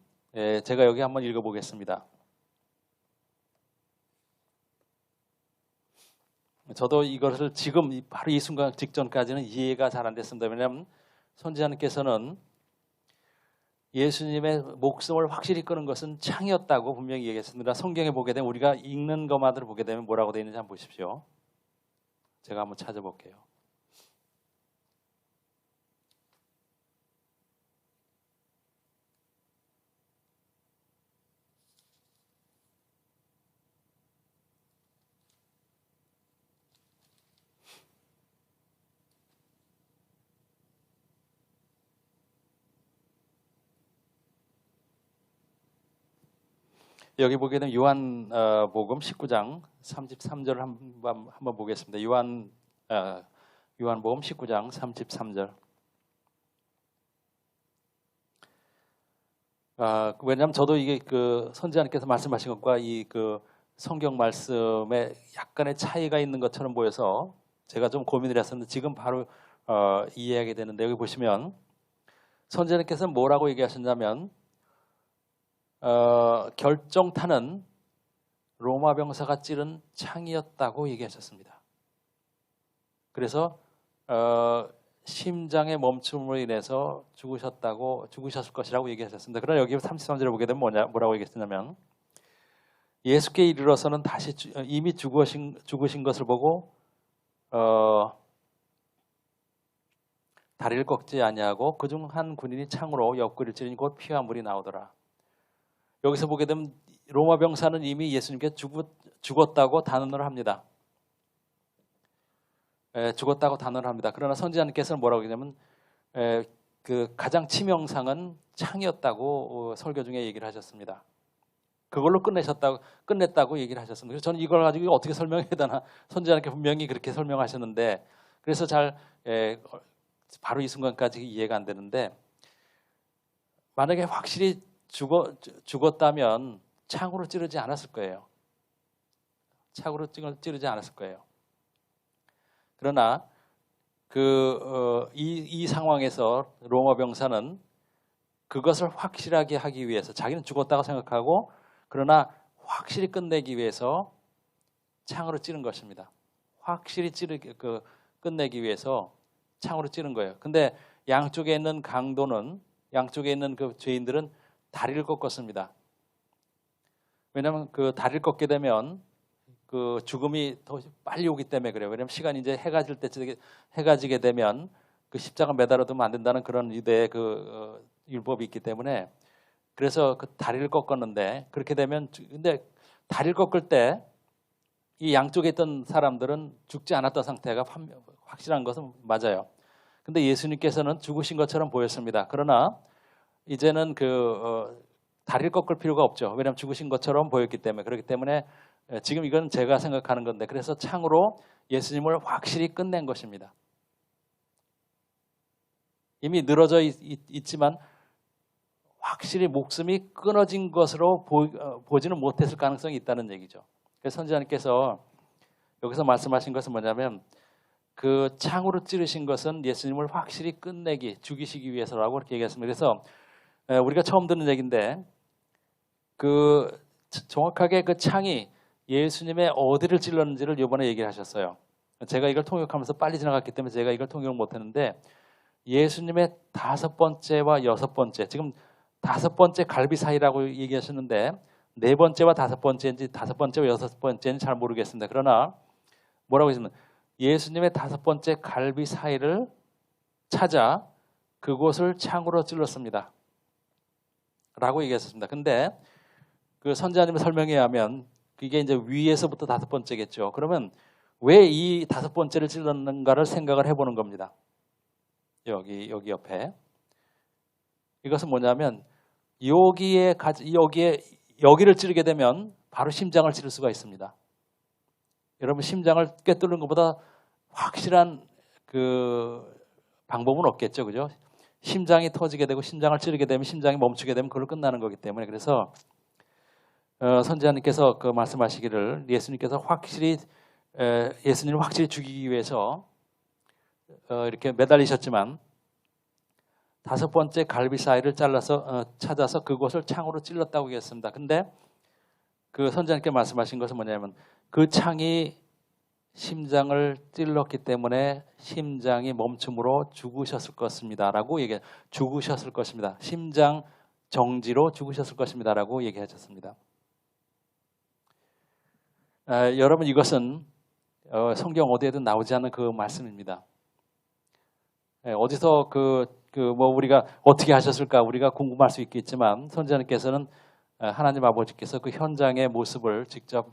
제가 여기 한번 읽어보겠습니다. 저도 이것을 지금 바로 이 순간 직전까지는 이해가 잘 안 됐습니다. 왜냐하면 선지자님께서는 예수님의 목숨을 확실히 끊은 것은 창이었다고 분명히 얘기했습니다. 성경에 보게 되면 우리가 읽는 것만으로 보게 되면 뭐라고 되어 있는지 한번 보십시오. 제가 한번 찾아볼게요. 여기 보게 되면 요한복음 19장 33절 한번 보겠습니다. 요한복음 19장 33절. 왜냐하면 저도 이게 그 선지자님께서 말씀하신 것과 이 그 성경 말씀에 약간의 차이가 있는 것처럼 보여서 제가 좀 고민을 했었는데 지금 바로 이해하게 되는데 여기 보시면 선지자님께서는 뭐라고 얘기하셨냐면 결정타는 로마 병사가 찌른 창이었다고 얘기하셨습니다. 그래서 심장의 멈춤으로 인해서 죽으셨을 것이라고 얘기하셨습니다. 그러나 여기 33절을 보게 되면 뭐라고 얘기했냐면 예수께 이르러서는 다시 이미 죽으신 것을 보고 다리를 꺾지 아니하고 그중 한 군인이 창으로 옆구리를 찌르니 곧 피와 물이 나오더라. 여기서 보게 되면 로마 병사는 이미 예수님께 죽었다고 단언을 합니다. 죽었다고 단언을 합니다. 그러나 선지자님께서는 뭐라고 하냐면 그 가장 치명상은 창이었다고 설교 중에 얘기를 하셨습니다. 그걸로 끝냈다고 얘기를 하셨습니다. 그래서 저는 이걸 가지고 어떻게 설명해야 되나, 선지자님께 분명히 그렇게 설명하셨는데, 그래서 바로 이 순간까지 이해가 안 되는데, 만약에 확실히 죽었다면 창으로 찌르지 않았을 거예요. 창으로 찌르지 않았을 거예요. 그러나 이 상황에서 로마 병사는 그것을 확실하게 하기 위해서, 자기는 죽었다고 생각하고 그러나 확실히 끝내기 위해서 창으로 찌른 것입니다. 확실히 끝내기 위해서 창으로 찌른 거예요. 근데 양쪽에 있는 양쪽에 있는 그 죄인들은 다리를 꺾었습니다. 왜냐하면 그 다리를 꺾게 되면 그 죽음이 더 빨리 오기 때문에 그래요. 왜냐하면 시간이 이제 해가 지게 되면 그 십자가 매달아두면 안 된다는 그런 유대의 율법이 있기 때문에, 그래서 그 다리를 꺾었는데, 그렇게 되면, 근데 다리를 꺾을 때 이 양쪽에 있던 사람들은 죽지 않았던 상태가 확실한 것은 맞아요. 근데 예수님께서는 죽으신 것처럼 보였습니다. 그러나 이제는 다리를 꺾을 필요가 없죠. 왜냐하면 죽으신 것처럼 보였기 때문에. 그렇기 때문에 지금 이건 제가 생각하는 건데, 그래서 창으로 예수님을 확실히 끝낸 것입니다. 이미 늘어져 있지만 확실히 목숨이 끊어진 것으로 보지는 못했을 가능성이 있다는 얘기죠. 그래서 선지자님께서 여기서 말씀하신 것은 뭐냐면, 그 창으로 찌르신 것은 예수님을 확실히 죽이시기 위해서라고 그렇게 얘기했습니다. 그래서 우리가 처음 듣는 얘기인데, 정확하게 그 창이 예수님의 어디를 찔렀는지를 이번에 얘기를 하셨어요. 제가 이걸 통역하면서 빨리 지나갔기 때문에 제가 이걸 통역을 못했는데, 예수님의 5번째와 6번째, 지금 5번째 갈비 사이라고 얘기하시는데 4번째와 5번째인지 5번째와 6번째인지 잘 모르겠습니다. 그러나 뭐라고 했으면, 예수님의 5번째 갈비 사이를 찾아 그곳을 창으로 찔렀습니다 라고 얘기했습니다. 근데 그 선지자님의 설명에 의하면 그게 이제 위에서부터 5번째겠죠. 그러면 왜 이 5번째를 찔렀는가를 생각을 해보는 겁니다. 여기 옆에. 이것은 뭐냐면, 여기를 찌르게 되면 바로 심장을 찌를 수가 있습니다. 여러분, 심장을 꿰뚫는 것보다 확실한 방법은 없겠죠, 그죠? 심장이 터지게 되고 심장을 찌르게 되면, 심장이 멈추게 되면 그걸로 끝나는 거기 때문에. 그래서 선지자님께서 말씀하시기를, 예수님을 확실히 죽이기 위해서 이렇게 매달리셨지만 5번째 갈비 사이를 찾아서 그곳을 창으로 찔렀다고 얘기했습니다. 근데 그 선지자님께 말씀하신 것은 뭐냐면, 그 창이 심장을 찔렀기 때문에 심장이 멈춤으로 죽으셨을 것입니다라고 죽으셨을 것입니다. 심장 정지로 죽으셨을 것입니다라고 얘기하셨습니다. 여러분, 이것은 성경 어디에도 나오지 않은 그 말씀입니다. 어디서 우리가 어떻게 하셨을까 우리가 궁금할 수 있겠지만, 선지자님께서는 하나님 아버지께서 그 현장의 모습을 직접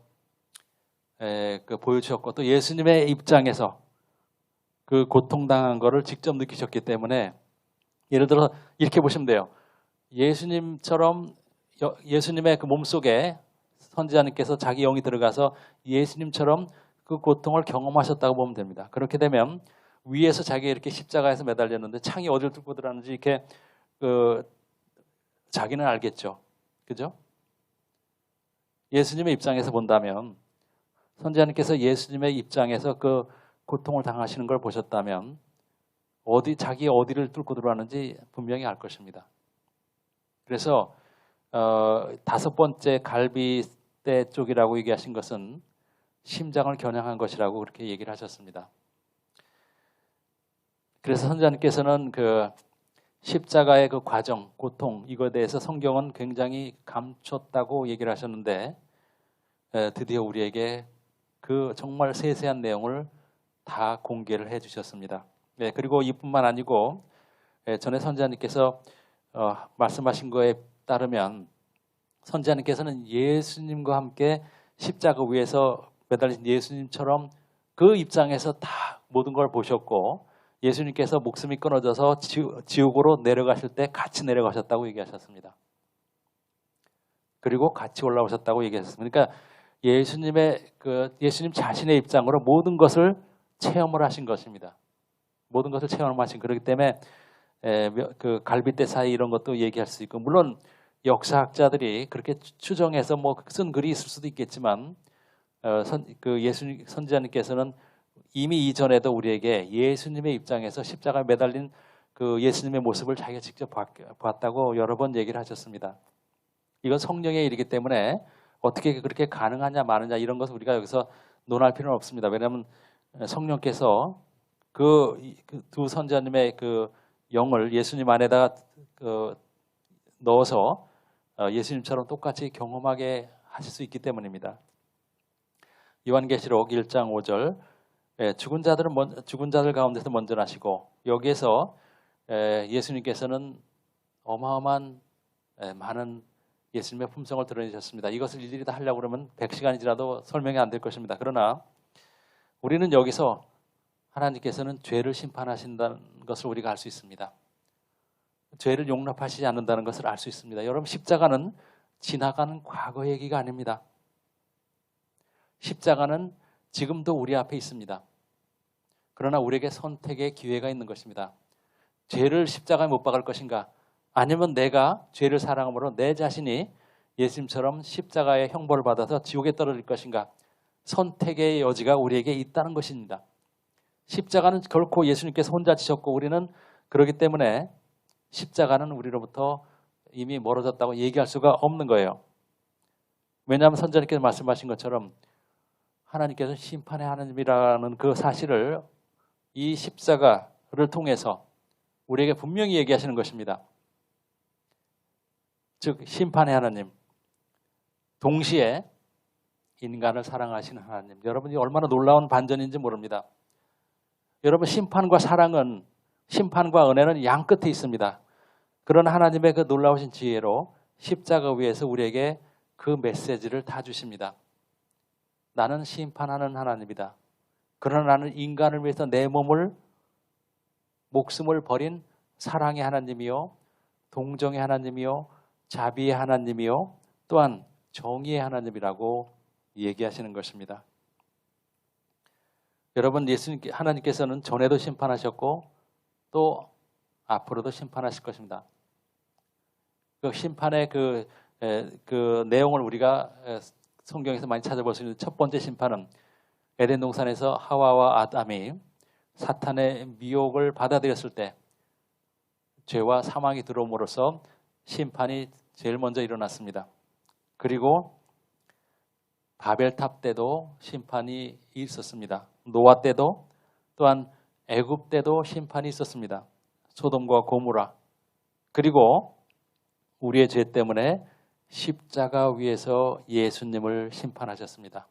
보여주셨고, 또 예수님의 입장에서 그 고통당한 것을 직접 느끼셨기 때문에, 예를 들어 이렇게 보시면 돼요. 예수님의 그 몸속에 선지자님께서 자기 영이 들어가서 예수님처럼 그 고통을 경험하셨다고 보면 됩니다. 그렇게 되면 위에서 자기가 이렇게 십자가에서 매달렸는데 창이 어디를 뚫고 들어가는지 이렇게 자기는 알겠죠. 그죠? 예수님의 입장에서 본다면, 선지자님께서 예수님의 입장에서 그 고통을 당하시는 걸 보셨다면 자기 어디를 뚫고 들어가는지 분명히 알 것입니다. 그래서 5번째 갈비뼈 쪽이라고 얘기하신 것은 심장을 겨냥한 것이라고 그렇게 얘기를 하셨습니다. 그래서 선지자님께서는 그 십자가의 그 과정, 고통, 이거에 대해서 성경은 굉장히 감췄다고 얘기를 하셨는데, 드디어 우리에게 그 정말 세세한 내용을 다 공개를 해 주셨습니다. 그리고 이뿐만 아니고, 전에 선지자님께서 말씀하신 거에 따르면, 선지자님께서는 예수님과 함께 십자가 위에서 매달린 예수님처럼 그 입장에서 다 모든 걸 보셨고 예수님께서 목숨이 끊어져서 지옥으로 내려가실 때 같이 내려가셨다고 얘기하셨습니다. 그리고 같이 올라오셨다고 얘기하셨습니다. 그러니까 예수님 자신의 입장으로 모든 것을 체험을 하신 것입니다. 모든 것을 체험하신 그렇기 때문에 그 갈빗대 사이 이런 것도 얘기할 수 있고, 물론 역사학자들이 그렇게 추정해서 뭐 쓴 글이 있을 수도 있겠지만 예수님 선지자님께서는 이미 이전에도 우리에게 예수님의 입장에서 십자가에 매달린 그 예수님의 모습을 자기가 직접 봤다고 여러 번 얘기를 하셨습니다. 이건 성령의 일이기 때문에 어떻게 그렇게 가능하냐 마느냐 이런 것을 우리가 여기서 논할 필요는 없습니다. 왜냐하면 성령께서 그 두 선지자님의 그 영을 예수님 안에다가 넣어서 예수님처럼 똑같이 경험하게 하실 수 있기 때문입니다. 요한계시록 1장 5절 죽은 자들 가운데서 먼저 나시고, 여기에서 예수님께서는 어마어마한 많은 예수님의 품성을 드러내셨습니다. 이것을 일일이 다 하려고 그러면 100시간이 지나도 설명이 안 될 것입니다. 그러나 우리는 여기서 하나님께서는 죄를 심판하신다는 것을 우리가 알 수 있습니다. 죄를 용납하시지 않는다는 것을 알 수 있습니다. 여러분, 십자가는 지나가는 과거 얘기가 아닙니다. 십자가는 지금도 우리 앞에 있습니다. 그러나 우리에게 선택의 기회가 있는 것입니다. 죄를 십자가에 못 박을 것인가? 아니면 내가 죄를 사랑함으로 내 자신이 예수님처럼 십자가의 형벌을 받아서 지옥에 떨어질 것인가? 선택의 여지가 우리에게 있다는 것입니다. 십자가는 결코 예수님께서 혼자 지셨고 우리는 그렇기 때문에 십자가는 우리로부터 이미 멀어졌다고 얘기할 수가 없는 거예요. 왜냐하면 선지자님께서 말씀하신 것처럼 하나님께서 심판의 하나님이라는 그 사실을 이 십자가를 통해서 우리에게 분명히 얘기하시는 것입니다. 즉 심판의 하나님, 동시에 인간을 사랑하시는 하나님. 여러분이 얼마나 놀라운 반전인지 모릅니다. 여러분, 심판과 사랑은, 심판과 은혜는 양 끝에 있습니다. 그런 하나님의 그 놀라우신 지혜로 십자가 위에서 우리에게 그 메시지를 다 주십니다. 나는 심판하는 하나님이다. 그러나 나는 인간을 위해서 내 목숨을 버린 사랑의 하나님이요, 동정의 하나님이요, 자비의 하나님이요, 또한 정의의 하나님이라고 얘기하시는 것입니다. 여러분, 하나님께서는 전에도 심판하셨고 또 앞으로도 심판하실 것입니다. 그 심판의 그 내용을 우리가 성경에서 많이 찾아볼 수 있는 첫 번째 심판은 에덴 동산에서 하와와 아담이 사탄의 미혹을 받아들였을 때 죄와 사망이 들어옴으로써 심판이 제일 먼저 일어났습니다. 그리고 바벨탑 때도 심판이 있었습니다. 노아 때도, 또한 애굽 때도 심판이 있었습니다. 소돔과 고모라. 그리고 우리의 죄 때문에 십자가 위에서 예수님을 심판하셨습니다.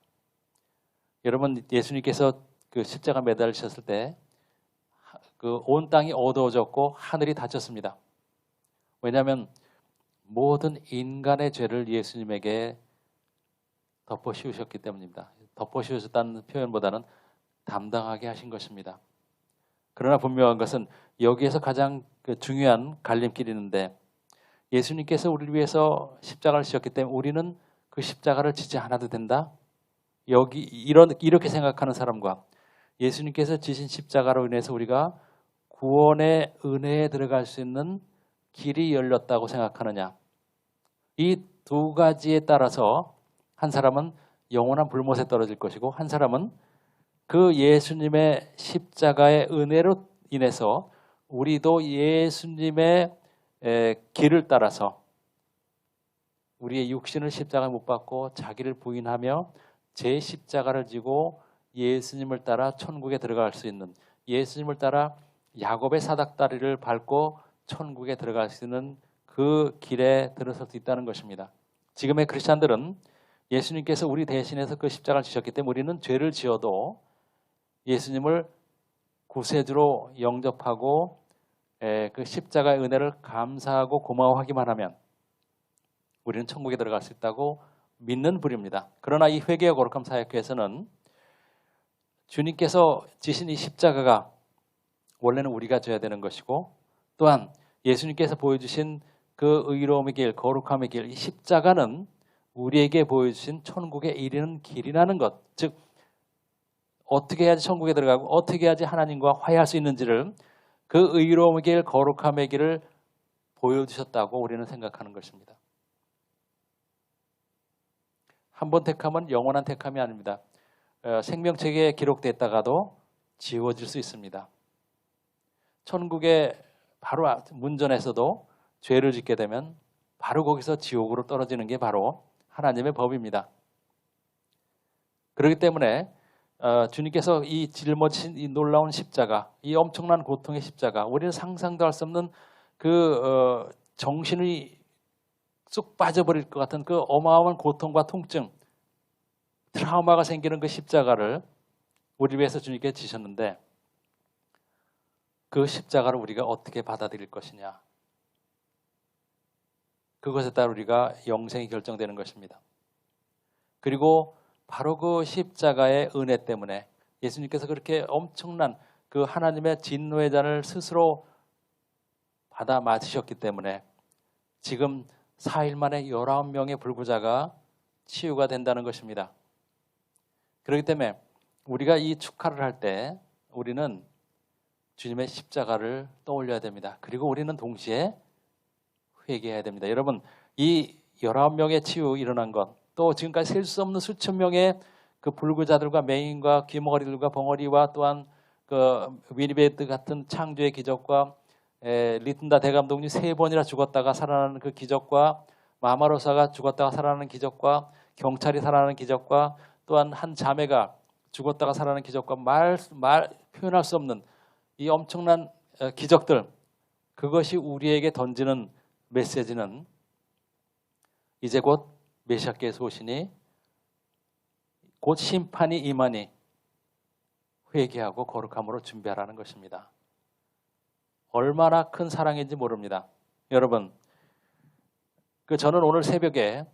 여러분, 예수님께서 그 십자가 매달리셨을 때 그 온 땅이 어두워졌고 하늘이 닫혔습니다. 왜냐하면 모든 인간의 죄를 예수님에게 덮어 씌우셨기 때문입니다. 덮어 씌우셨다는 표현보다는 담당하게 하신 것입니다. 그러나 분명한 것은 여기에서 가장 중요한 갈림길이 있는데, 예수님께서 우리를 위해서 십자가를 지셨기 때문에 우리는 그 십자가를 지지 않아도 된다? 이렇게 생각하는 사람과 예수님께서 지신 십자가로 인해서 우리가 구원의 은혜에 들어갈 수 있는 길이 열렸다고 생각하느냐? 이 두 가지에 따라서 한 사람은 영원한 불못에 떨어질 것이고, 한 사람은 그 예수님의 십자가의 은혜로 인해서 우리도 예수님의 길을 따라서 우리의 육신을 십자가에 못 박고 자기를 부인하며 제 십자가를 지고 예수님을 따라 천국에 들어갈 수 있는, 예수님을 따라 야곱의 사닥다리를 밟고 천국에 들어갈 수 있는 그 길에 들어설 수 있다는 것입니다. 지금의 크리스찬들은 예수님께서 우리 대신해서 그 십자가를 지셨기 때문에 우리는 죄를 지어도 예수님을 구세주로 영접하고 그 십자가의 은혜를 감사하고 고마워하기만 하면 우리는 천국에 들어갈 수 있다고 믿는 부류입니다. 그러나 이 회개와 거룩함 사역회에서는 주님께서 지신 이 십자가가 원래는 우리가 져야 되는 것이고, 또한 예수님께서 보여주신 그 의로움의 길, 거룩함의 길, 이 십자가는 우리에게 보여주신 천국에 이르는 길이라는 것, 즉 어떻게 해야지 천국에 들어가고 어떻게 해야지 하나님과 화해할 수 있는지를, 그 의로움의 길, 거룩함의 길을 보여주셨다고 우리는 생각하는 것입니다. 한 번 택함은 영원한 택함이 아닙니다. 생명책에 기록됐다가도 지워질 수 있습니다. 천국의 바로 문전에서도 죄를 짓게 되면 바로 거기서 지옥으로 떨어지는 게 바로 하나님의 법입니다. 그렇기 때문에 주님께서 이 짊어지신 이 놀라운 십자가, 이 엄청난 고통의 십자가, 우리는 상상도 할 수 없는 그 정신이 쑥 빠져버릴 것 같은 그 어마어마한 고통과 통증, 트라우마가 생기는 그 십자가를 우리 위해서 주님께 지셨는데, 그 십자가를 우리가 어떻게 받아들일 것이냐, 그것에 따라 우리가 영생이 결정되는 것입니다. 그리고 바로 그 십자가의 은혜 때문에 예수님께서 그렇게 엄청난 그 하나님의 진노의 잔을 스스로 받아 맞으셨기 때문에 지금 4일 만에 19명의 불구자가 치유가 된다는 것입니다. 그렇기 때문에 우리가 이 축하를 할 때 우리는 주님의 십자가를 떠올려야 됩니다. 그리고 우리는 동시에 회개해야 됩니다. 여러분, 이 19명의 치유 일어난 것, 또 지금까지 셀 수 없는 수천 명의 그 불구자들과 맹인과 귀머거리들과 벙어리와 또한 그 위니베트 같은 창조의 기적과 리튼다 대감독님 3번이나 죽었다가 살아나는 그 기적과 마마로사가 죽었다가 살아나는 기적과 경찰이 살아나는 기적과 또한 한 자매가 죽었다가 살아나는 기적과 표현할 수 없는 이 엄청난 기적들, 그것이 우리에게 던지는 메시지는 이제 곧 메시아께서 오시니 곧 심판이 임하니 회개하고 거룩함으로 준비하라는 것입니다. 얼마나 큰 사랑인지 모릅니다. 여러분, 저는 오늘 새벽에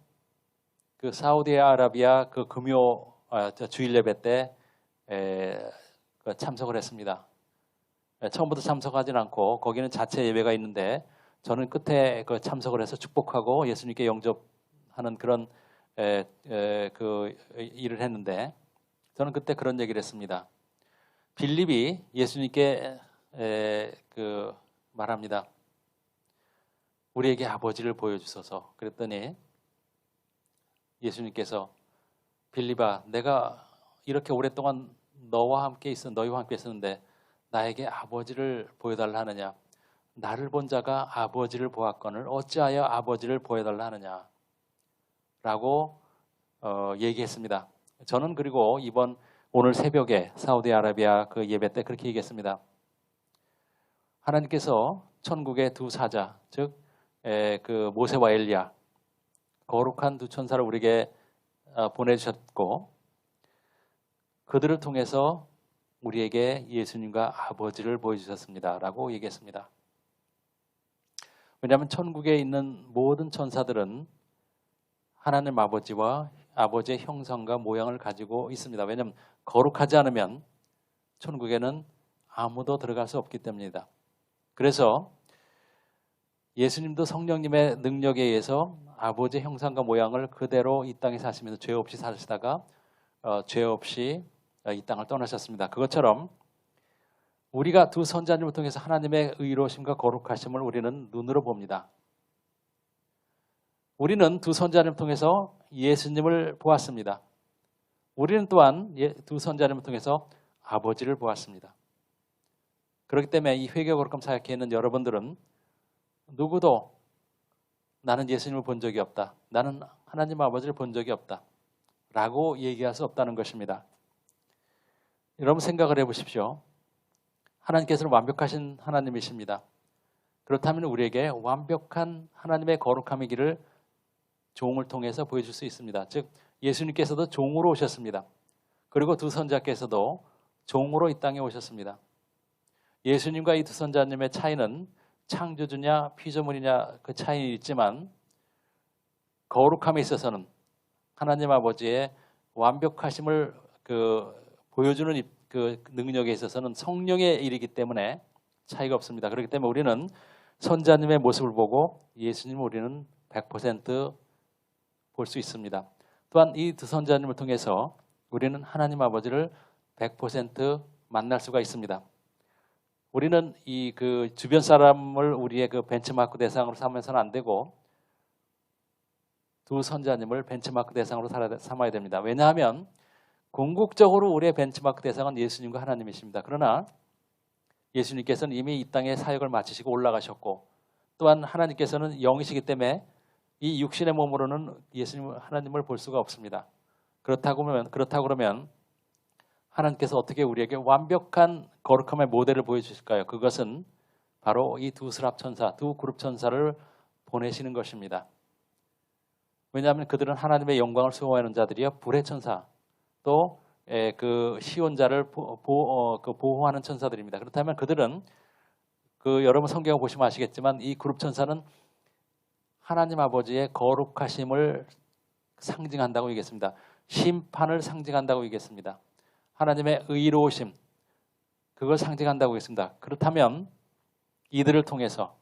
그 사우디아라비아 그 금요 주일 예배 때 참석을 했습니다. 처음부터 참석하진 않고 거기는 자체 예배가 있는데 저는 끝에 그 참석을 해서 축복하고 예수님께 영접하는 그런 그 일을 했는데, 저는 그때 그런 얘기를 했습니다. 빌립이 예수님께 그 말합니다. 우리에게 아버지를 보여주소서. 그랬더니 예수님께서 빌립아, 내가 이렇게 오랫동안 너희와 함께 있었는데 나에게 아버지를 보여달라 하느냐? 나를 본 자가 아버지를 보았거늘 어찌하여 아버지를 보여달라 하느냐? 라고 얘기했습니다. 저는 그리고 오늘 새벽에 사우디아라비아 그 예배 때 그렇게 얘기했습니다. 하나님께서 천국의 두 사자, 즉 그 모세와 엘리야, 거룩한 두 천사를 우리에게 보내주셨고, 그들을 통해서 우리에게 예수님과 아버지를 보여주셨습니다. 라고 얘기했습니다. 왜냐하면 천국에 있는 모든 천사들은 하나님 아버지와 아버지의 형상과 모양을 가지고 있습니다. 왜냐하면 거룩하지 않으면 천국에는 아무도 들어갈 수 없기 때문입니다. 그래서 예수님도 성령님의 능력에 의해서 아버지의 형상과 모양을 그대로 이 땅에 사시면서 죄 없이 사시다가 죄 없이 이 땅을 떠나셨습니다. 그것처럼 우리가 두 선자님을 통해서 하나님의 의로우심과 거룩하심을 우리는 눈으로 봅니다. 우리는 두 선자님을 통해서 예수님을 보았습니다. 우리는 또한 두 선자님을 통해서 아버지를 보았습니다. 그렇기 때문에 이 회개 거룩함 사역회에 있는 여러분들은 누구도 나는 예수님을 본 적이 없다, 나는 하나님 아버지를 본 적이 없다 라고 얘기할 수 없다는 것입니다. 여러분 생각을 해보십시오. 하나님께서는 완벽하신 하나님이십니다. 그렇다면 우리에게 완벽한 하나님의 거룩함의 길을 종을 통해서 보여줄 수 있습니다. 즉 예수님께서도 종으로 오셨습니다. 그리고 두 선자께서도 종으로 이 땅에 오셨습니다. 예수님과 이 두 선자님의 차이는 창조주냐 피조물이냐 그 차이는 있지만, 거룩함에 있어서는 하나님 아버지의 완벽하심을 보여주는 그 능력에 있어서는 성령의 일이기 때문에 차이가 없습니다. 그렇기 때문에 우리는 선자님의 모습을 보고 예수님을 우리는 100% 볼 수 있습니다. 또한 이 두 선자님을 통해서 우리는 하나님 아버지를 100% 만날 수가 있습니다. 우리는 이 그 주변 사람을 우리의 그 벤치마크 대상으로 삼아서는 안 되고 두 선자님을 벤치마크 대상으로 삼아야 됩니다. 왜냐하면 궁극적으로 우리의 benchmark 대상은 예수님과 하나님이십니다. 그러나 예수님께서는 이미 이 땅에 사역을 마치시고 올라가셨고 또한 하나님께서는 영이시기 때문에 이 육신의 몸으로는 예수님 하나님을 볼 수가 없습니다. 그렇다고 그러면 하나님께서 어떻게 우리에게 완벽한 거룩함의 모델을 보여주실까요? 그것은 바로 이 두 스랍 천사, 두 그룹 천사를 보내시는 것입니다. 왜냐하면 그들은 하나님의 영광을 수호하는 자들이요, 불의 천사, 또 그 시온자를 보호하는 천사들입니다. 그렇다면 그들은 여러분 성경을 보시면 아시겠지만 이 그룹 천사는 하나님 아버지의 거룩하심을 상징한다고 얘기했습니다. 심판을 상징한다고 얘기했습니다. 하나님의 의로우심, 그걸 상징한다고 했습니다. 그렇다면 이들을 통해서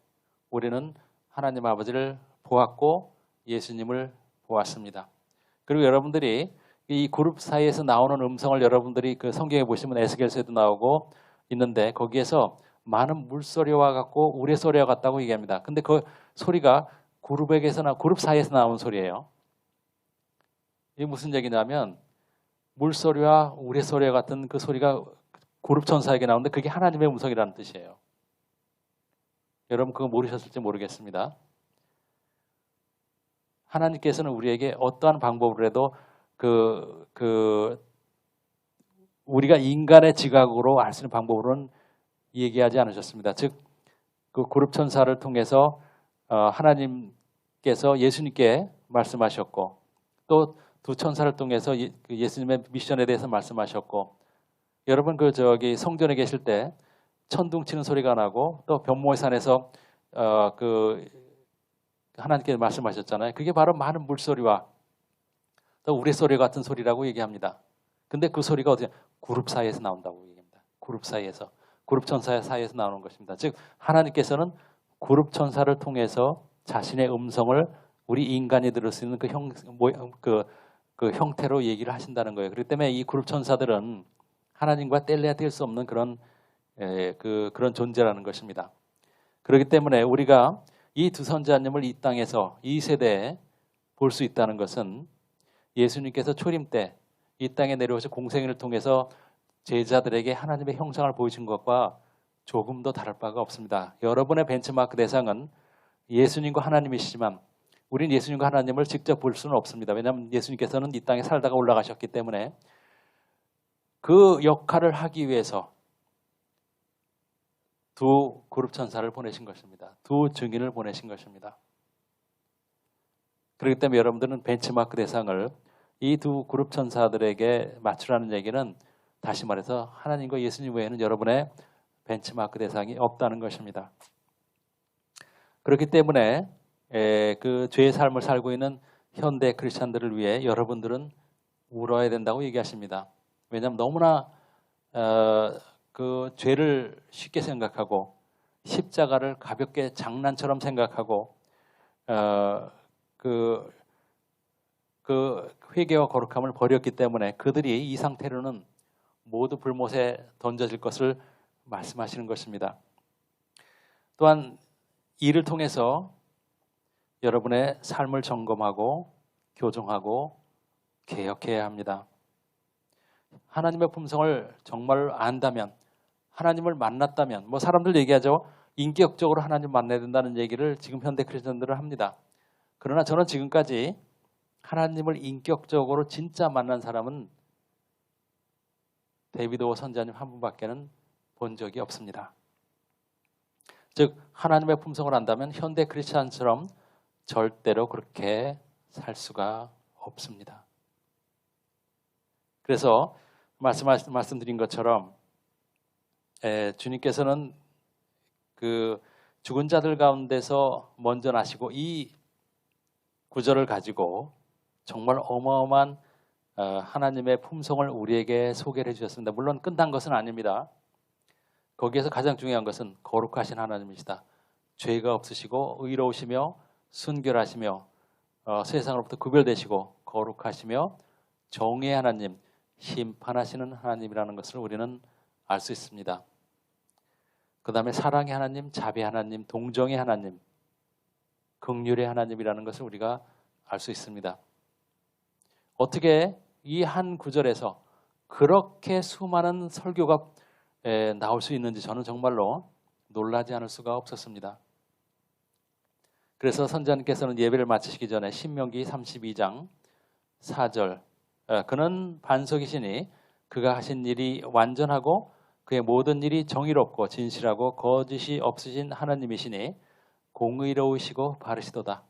우리는 하나님 아버지를 보았고 예수님을 보았습니다. 그리고 여러분들이 이 그룹 사이에서 나오는 음성을 여러분들이 그 성경에 보시면 에스겔서에도 나오고 있는데 거기에서 많은 물소리와 같고 우레소리와 같다고 얘기합니다. 근데 그 소리가 그룹 사이에서 나온 소리예요. 이게 무슨 얘기냐면 물소리와 우레소리와 같은 그 소리가 그룹 천사에게 나오는데 그게 하나님의 음성이라는 뜻이에요. 여러분 그거 모르셨을지 모르겠습니다. 하나님께서는 우리에게 어떠한 방법으로 해도 우리가 인간의 지각으로 알 수 있는 방법으로는 얘기하지 않으셨습니다. 즉, 그 그룹 천사를 통해서 하나님께서 예수님께 말씀하셨고, 또 두 천사를 통해서 예수님의 미션에 대해서 말씀하셨고, 여러분 성전에 계실 때 천둥 치는 소리가 나고, 또 변모의 산에서 하나님께서 말씀하셨잖아요. 그게 바로 많은 물소리와 또 우레소리 같은 소리라고 얘기합니다. 근데 그 소리가 어디 그룹 사이에서 나온다고 얘기합니다. 그룹 사이에서, 그룹 천사 사이에서 나오는 것입니다. 즉 하나님께서는 그룹 천사를 통해서 자신의 음성을 우리 인간이 들을 수 있는 그 형태로 얘기를 하신다는 거예요. 그렇기 때문에 이 그룹 천사들은 하나님과 뗄래야 뗄 수 없는 그런 존재라는 것입니다. 그렇기 때문에 우리가 이 두 선자님을 이 땅에서 이 세대에 볼 수 있다는 것은 예수님께서 초림 때 이 땅에 내려오셔 공생애를 통해서 제자들에게 하나님의 형상을 보여준 것과 조금도 다를 바가 없습니다. 여러분의 벤치마크 대상은 예수님과 하나님이시지만 우리는 예수님과 하나님을 직접 볼 수는 없습니다. 왜냐하면 예수님께서는 이 땅에 살다가 올라가셨기 때문에 그 역할을 하기 위해서 두 그룹 천사를 보내신 것입니다. 두 증인을 보내신 것입니다. 그렇기 때문에 여러분들은 벤치마크 대상을 이 두 그룹 천사들에게 맞추라는 얘기는 다시 말해서 하나님과 예수님 외에는 여러분의 벤치마크 대상이 없다는 것입니다. 그렇기 때문에 그 죄의 삶을 살고 있는 현대 크리스찬들을 위해 여러분들은 울어야 된다고 얘기하십니다. 왜냐하면 너무나 그 죄를 쉽게 생각하고 십자가를 가볍게 장난처럼 생각하고 그 회개와 거룩함을 버렸기 때문에 그들이 이 상태로는 모두 불못에 던져질 것을 말씀하시는 것입니다. 또한 이를 통해서 여러분의 삶을 점검하고 교정하고 개혁해야 합니다. 하나님의 품성을 정말 안다면, 하나님을 만났다면, 사람들 얘기하죠. 인격적으로 하나님 만나야 된다는 얘기를 지금 현대 크리스천들은 합니다. 그러나 저는 지금까지 하나님을 인격적으로 진짜 만난 사람은 데이비드 선자님 한 분밖에는 본 적이 없습니다. 즉 하나님의 품성을 안다면 현대 크리스천처럼 절대로 그렇게 살 수가 없습니다. 그래서 말씀드린 것처럼 주님께서는 그 죽은 자들 가운데서 먼저 나시고 이 구절을 가지고 정말 어마어마한 하나님의 품성을 우리에게 소개를 해주셨습니다. 물론 끝난 것은 아닙니다. 거기에서 가장 중요한 것은 거룩하신 하나님이시다. 죄가 없으시고 의로우시며 순결하시며 세상으로부터 구별되시고 거룩하시며 정의의 하나님, 심판하시는 하나님이라는 것을 우리는 알 수 있습니다. 그 다음에 사랑의 하나님, 자비 하나님, 동정의 하나님, 긍휼의 하나님이라는 것을 우리가 알 수 있습니다. 어떻게 이 한 구절에서 그렇게 수많은 설교가 나올 수 있는지 저는 정말로 놀라지 않을 수가 없었습니다. 그래서 선지자님께서는 예배를 마치시기 전에 신명기 32장 4절 그는 반석이시니 그가 하신 일이 완전하고 그의 모든 일이 정의롭고 진실하고 거짓이 없으신 하나님이시니 공의로우시고 바르시도다.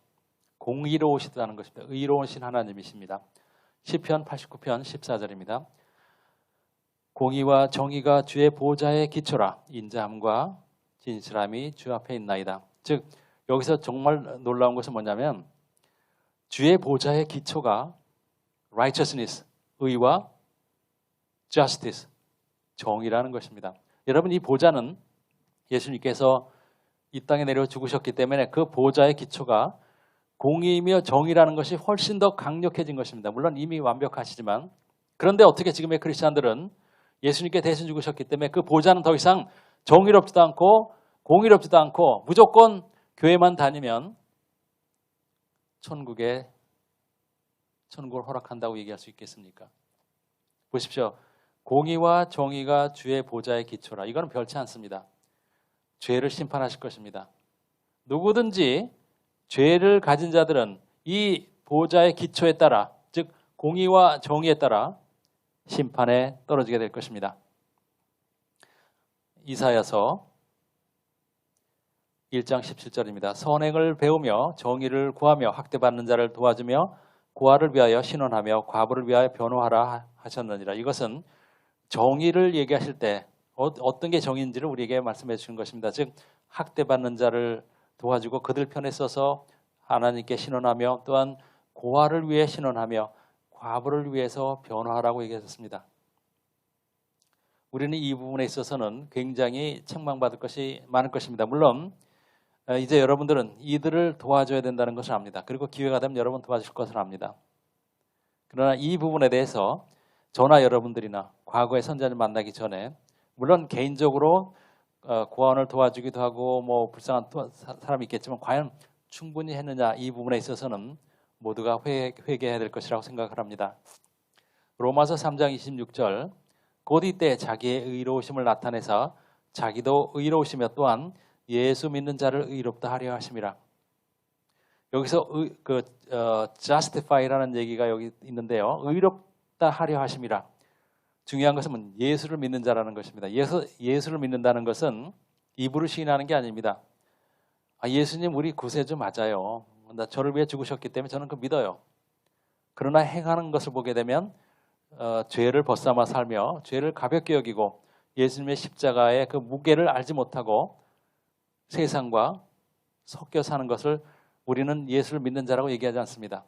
공의로우시다는 것입니다. 의로우신 하나님이십니다. 시편 89편 14절입니다. 공의와 정의가 주의 보좌의 기초라. 인자함과 진실함이 주 앞에 있나이다. 즉 여기서 정말 놀라운 것은 뭐냐면 주의 보좌의 기초가 righteousness, 의와 justice, 정의라는 것입니다. 여러분 이 보좌는 예수님께서 이 땅에 내려 죽으셨기 때문에 그 보좌의 기초가 공의이며 정의라는 것이 훨씬 더 강력해진 것입니다. 물론 이미 완벽하시지만 그런데 어떻게 지금의 크리스찬들은 예수님께 대신 죽으셨기 때문에 그 보좌는 더 이상 정의롭지도 않고 공의롭지도 않고 무조건 교회만 다니면 천국을 허락한다고 얘기할 수 있겠습니까? 보십시오. 공의와 정의가 주의 보좌의 기초라. 이거는 별치 않습니다. 죄를 심판하실 것입니다. 누구든지 죄를 가진 자들은 이 보좌의 기초에 따라, 즉 공의와 정의에 따라 심판에 떨어지게 될 것입니다. 이사야서 1장 17절입니다. 선행을 배우며 정의를 구하며 학대받는 자를 도와주며 고아를 위하여 신원하며 과부를 위하여 변호하라 하셨느니라. 이것은 정의를 얘기하실 때 어떤 게 정의인지를 우리에게 말씀해 주신 것입니다. 즉 학대받는 자를 도와주고 그들 편에 서서 하나님께 신원하며 또한 고아를 위해 신원하며 과부를 위해서 변호하라고 얘기하셨습니다. 우리는 이 부분에 있어서는 굉장히 책망받을 것이 많을 것입니다. 물론 이제 여러분들은 이들을 도와줘야 된다는 것을 압니다. 그리고 기회가 되면 여러분 도와줄 것을 압니다. 그러나 이 부분에 대해서 저나 여러분들이나 과거의 선자를 만나기 전에 물론 개인적으로 고아원을 도와주기도 하고 뭐 불쌍한 사람이 있겠지만 과연 충분히 했느냐 이 부분에 있어서는 모두가 회개해야 될 것이라고 생각을 합니다. 로마서 3장 26절 곧 이때 자기의 의로우심을 나타내사 자기도 의로우시며 또한 예수 믿는 자를 의롭다 하려 하심이라. 여기서 justify라는 얘기가 여기 있는데요. 의롭다 하려 하심이라. 중요한 것은 예수를 믿는 자라는 것입니다. 예수를 믿는다는 것은 입으로 시인하는 게 아닙니다. 예수님 우리 구세주 맞아요. 저를 위해 죽으셨기 때문에 저는 그 믿어요. 그러나 행하는 것을 보게 되면 죄를 벗삼아 살며 죄를 가볍게 여기고 예수님의 십자가의 그 무게를 알지 못하고 세상과 섞여 사는 것을 우리는 예수를 믿는 자라고 얘기하지 않습니다.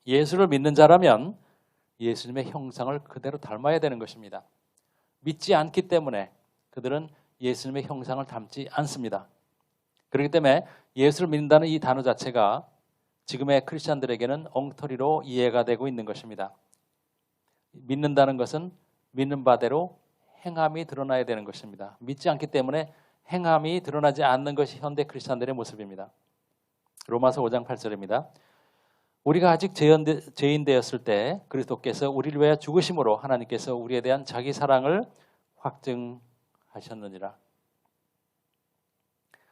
예수를 믿는 자라면 예수님의 형상을 그대로 닮아야 되는 것입니다. 믿지 않기 때문에 그들은 예수님의 형상을 닮지 않습니다. 그렇기 때문에 예수를 믿는다는 이 단어 자체가 지금의 크리스찬들에게는 엉터리로 이해가 되고 있는 것입니다. 믿는다는 것은 믿는 바대로 행함이 드러나야 되는 것입니다. 믿지 않기 때문에 행함이 드러나지 않는 것이 현대 크리스찬들의 모습입니다. 로마서 5장 8절입니다. 우리가 아직 죄인 되었을 때 그리스도께서 우리를 위하여 죽으심으로 하나님께서 우리에 대한 자기 사랑을 확증하셨느니라.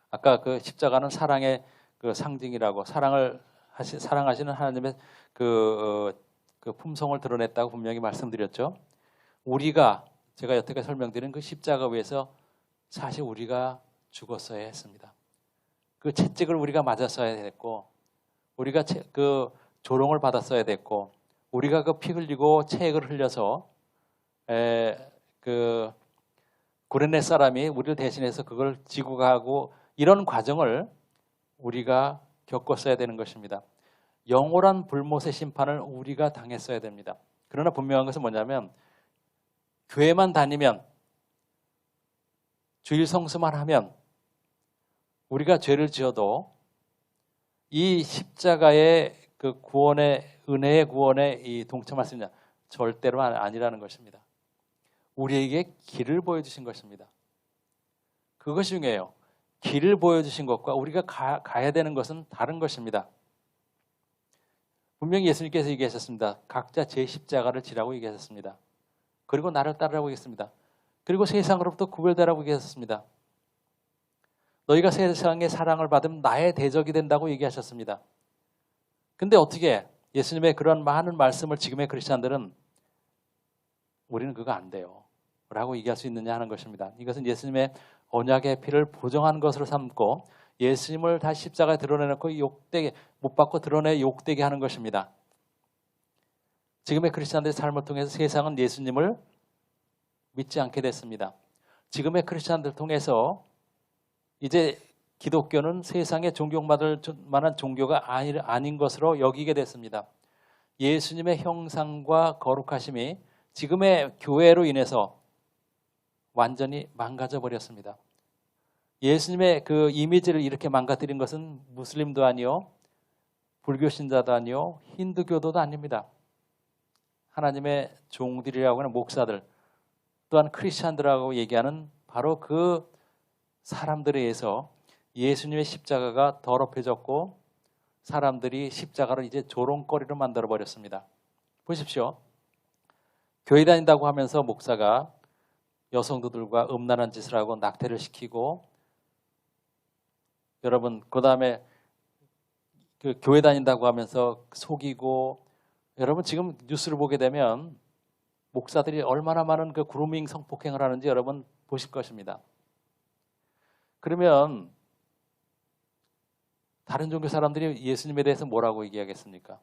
아까 그 십자가는 사랑의 그 상징이라고 사랑하시는 하나님의 그 품성을 드러냈다고 분명히 말씀드렸죠. 제가 여태까지 설명드린 그 십자가 위에서 사실 우리가 죽었어야 했습니다. 그 채찍을 우리가 맞았어야 됐고 우리가 그 조롱을 받았어야 됐고 우리가 그 피 흘리고 체액을 흘려서 그 구레네 사람이 우리를 대신해서 그걸 지고 가고 이런 과정을 우리가 겪었어야 되는 것입니다. 영원한 불못의 심판을 우리가 당했어야 됩니다. 그러나 분명한 것은 뭐냐면 교회만 다니면 주일 성수만 하면 우리가 죄를 지어도 이 십자가의 그 구원의 은혜의 구원에 이 동참할 수 있냐? 절대로 아니라는 것입니다. 우리에게 길을 보여주신 것입니다. 그것이 중요해요. 길을 보여주신 것과 우리가 가야 되는 것은 다른 것입니다. 분명히 예수님께서 얘기하셨습니다. 각자 제 십자가를 지라고 얘기하셨습니다. 그리고 나를 따르라고 얘기했습니다. 그리고 세상으로부터 구별되라고 얘기하셨습니다. 너희가 세상의 사랑을 받으면 나의 대적이 된다고 얘기하셨습니다. 근데 어떻게 예수님의 그런 많은 말씀을 지금의 크리스찬들은 우리는 그거 안 돼요 라고 얘기할 수 있느냐 하는 것입니다. 이것은 예수님의 언약의 피를 보정한 것으로 삼고 예수님을 다시 십자가에 드러내놓고 욕되게 못 받고 드러내 욕되게 하는 것입니다. 지금의 크리스찬들의 삶을 통해서 세상은 예수님을 믿지 않게 됐습니다. 지금의 크리스찬들을 통해서 이제 기독교는 세상에 존경받을 만한 종교가 아닌 것으로 여기게 됐습니다. 예수님의 형상과 거룩하심이 지금의 교회로 인해서 완전히 망가져 버렸습니다. 예수님의 그 이미지를 이렇게 망가뜨린 것은 무슬림도 아니요, 불교 신자도 아니요, 힌두교도도 아닙니다. 하나님의 종들이라고 하는 목사들, 또한 크리스찬들이라고 얘기하는 바로 그 사람들에 의해서 예수님의 십자가가 더럽혀졌고 사람들이 십자가를 이제 조롱거리로 만들어 버렸습니다. 보십시오. 교회 다닌다고 하면서 목사가 여성들과 음란한 짓을 하고 낙태를 시키고, 여러분 그 다음에 그 교회 다닌다고 하면서 속이고, 여러분 지금 뉴스를 보게 되면 목사들이 얼마나 많은 그 그루밍 성폭행을 하는지 여러분 보실 것입니다. 그러면 다른 종교 사람들이 예수님에 대해서 뭐라고 얘기하겠습니까?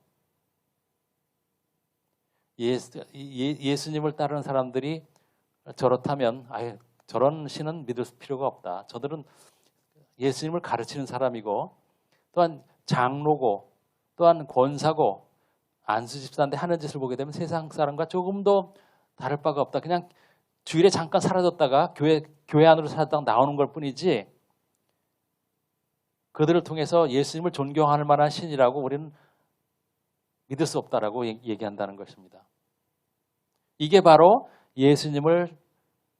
예수님을 따르는 사람들이 저렇다면 아예 저런 신은 믿을 필요가 없다. 저들은 예수님을 가르치는 사람이고 또한 장로고 또한 권사고 안수집사인데 하는 짓을 보게 되면 세상 사람과 조금도 다를 바가 없다. 그냥 주일에 잠깐 사라졌다가 교회 안으로 살았다가 나오는 걸 뿐이지 그들을 통해서 예수님을 존경할 만한 신이라고 우리는 믿을 수 없다라고 얘기한다는 것입니다. 이게 바로 예수님을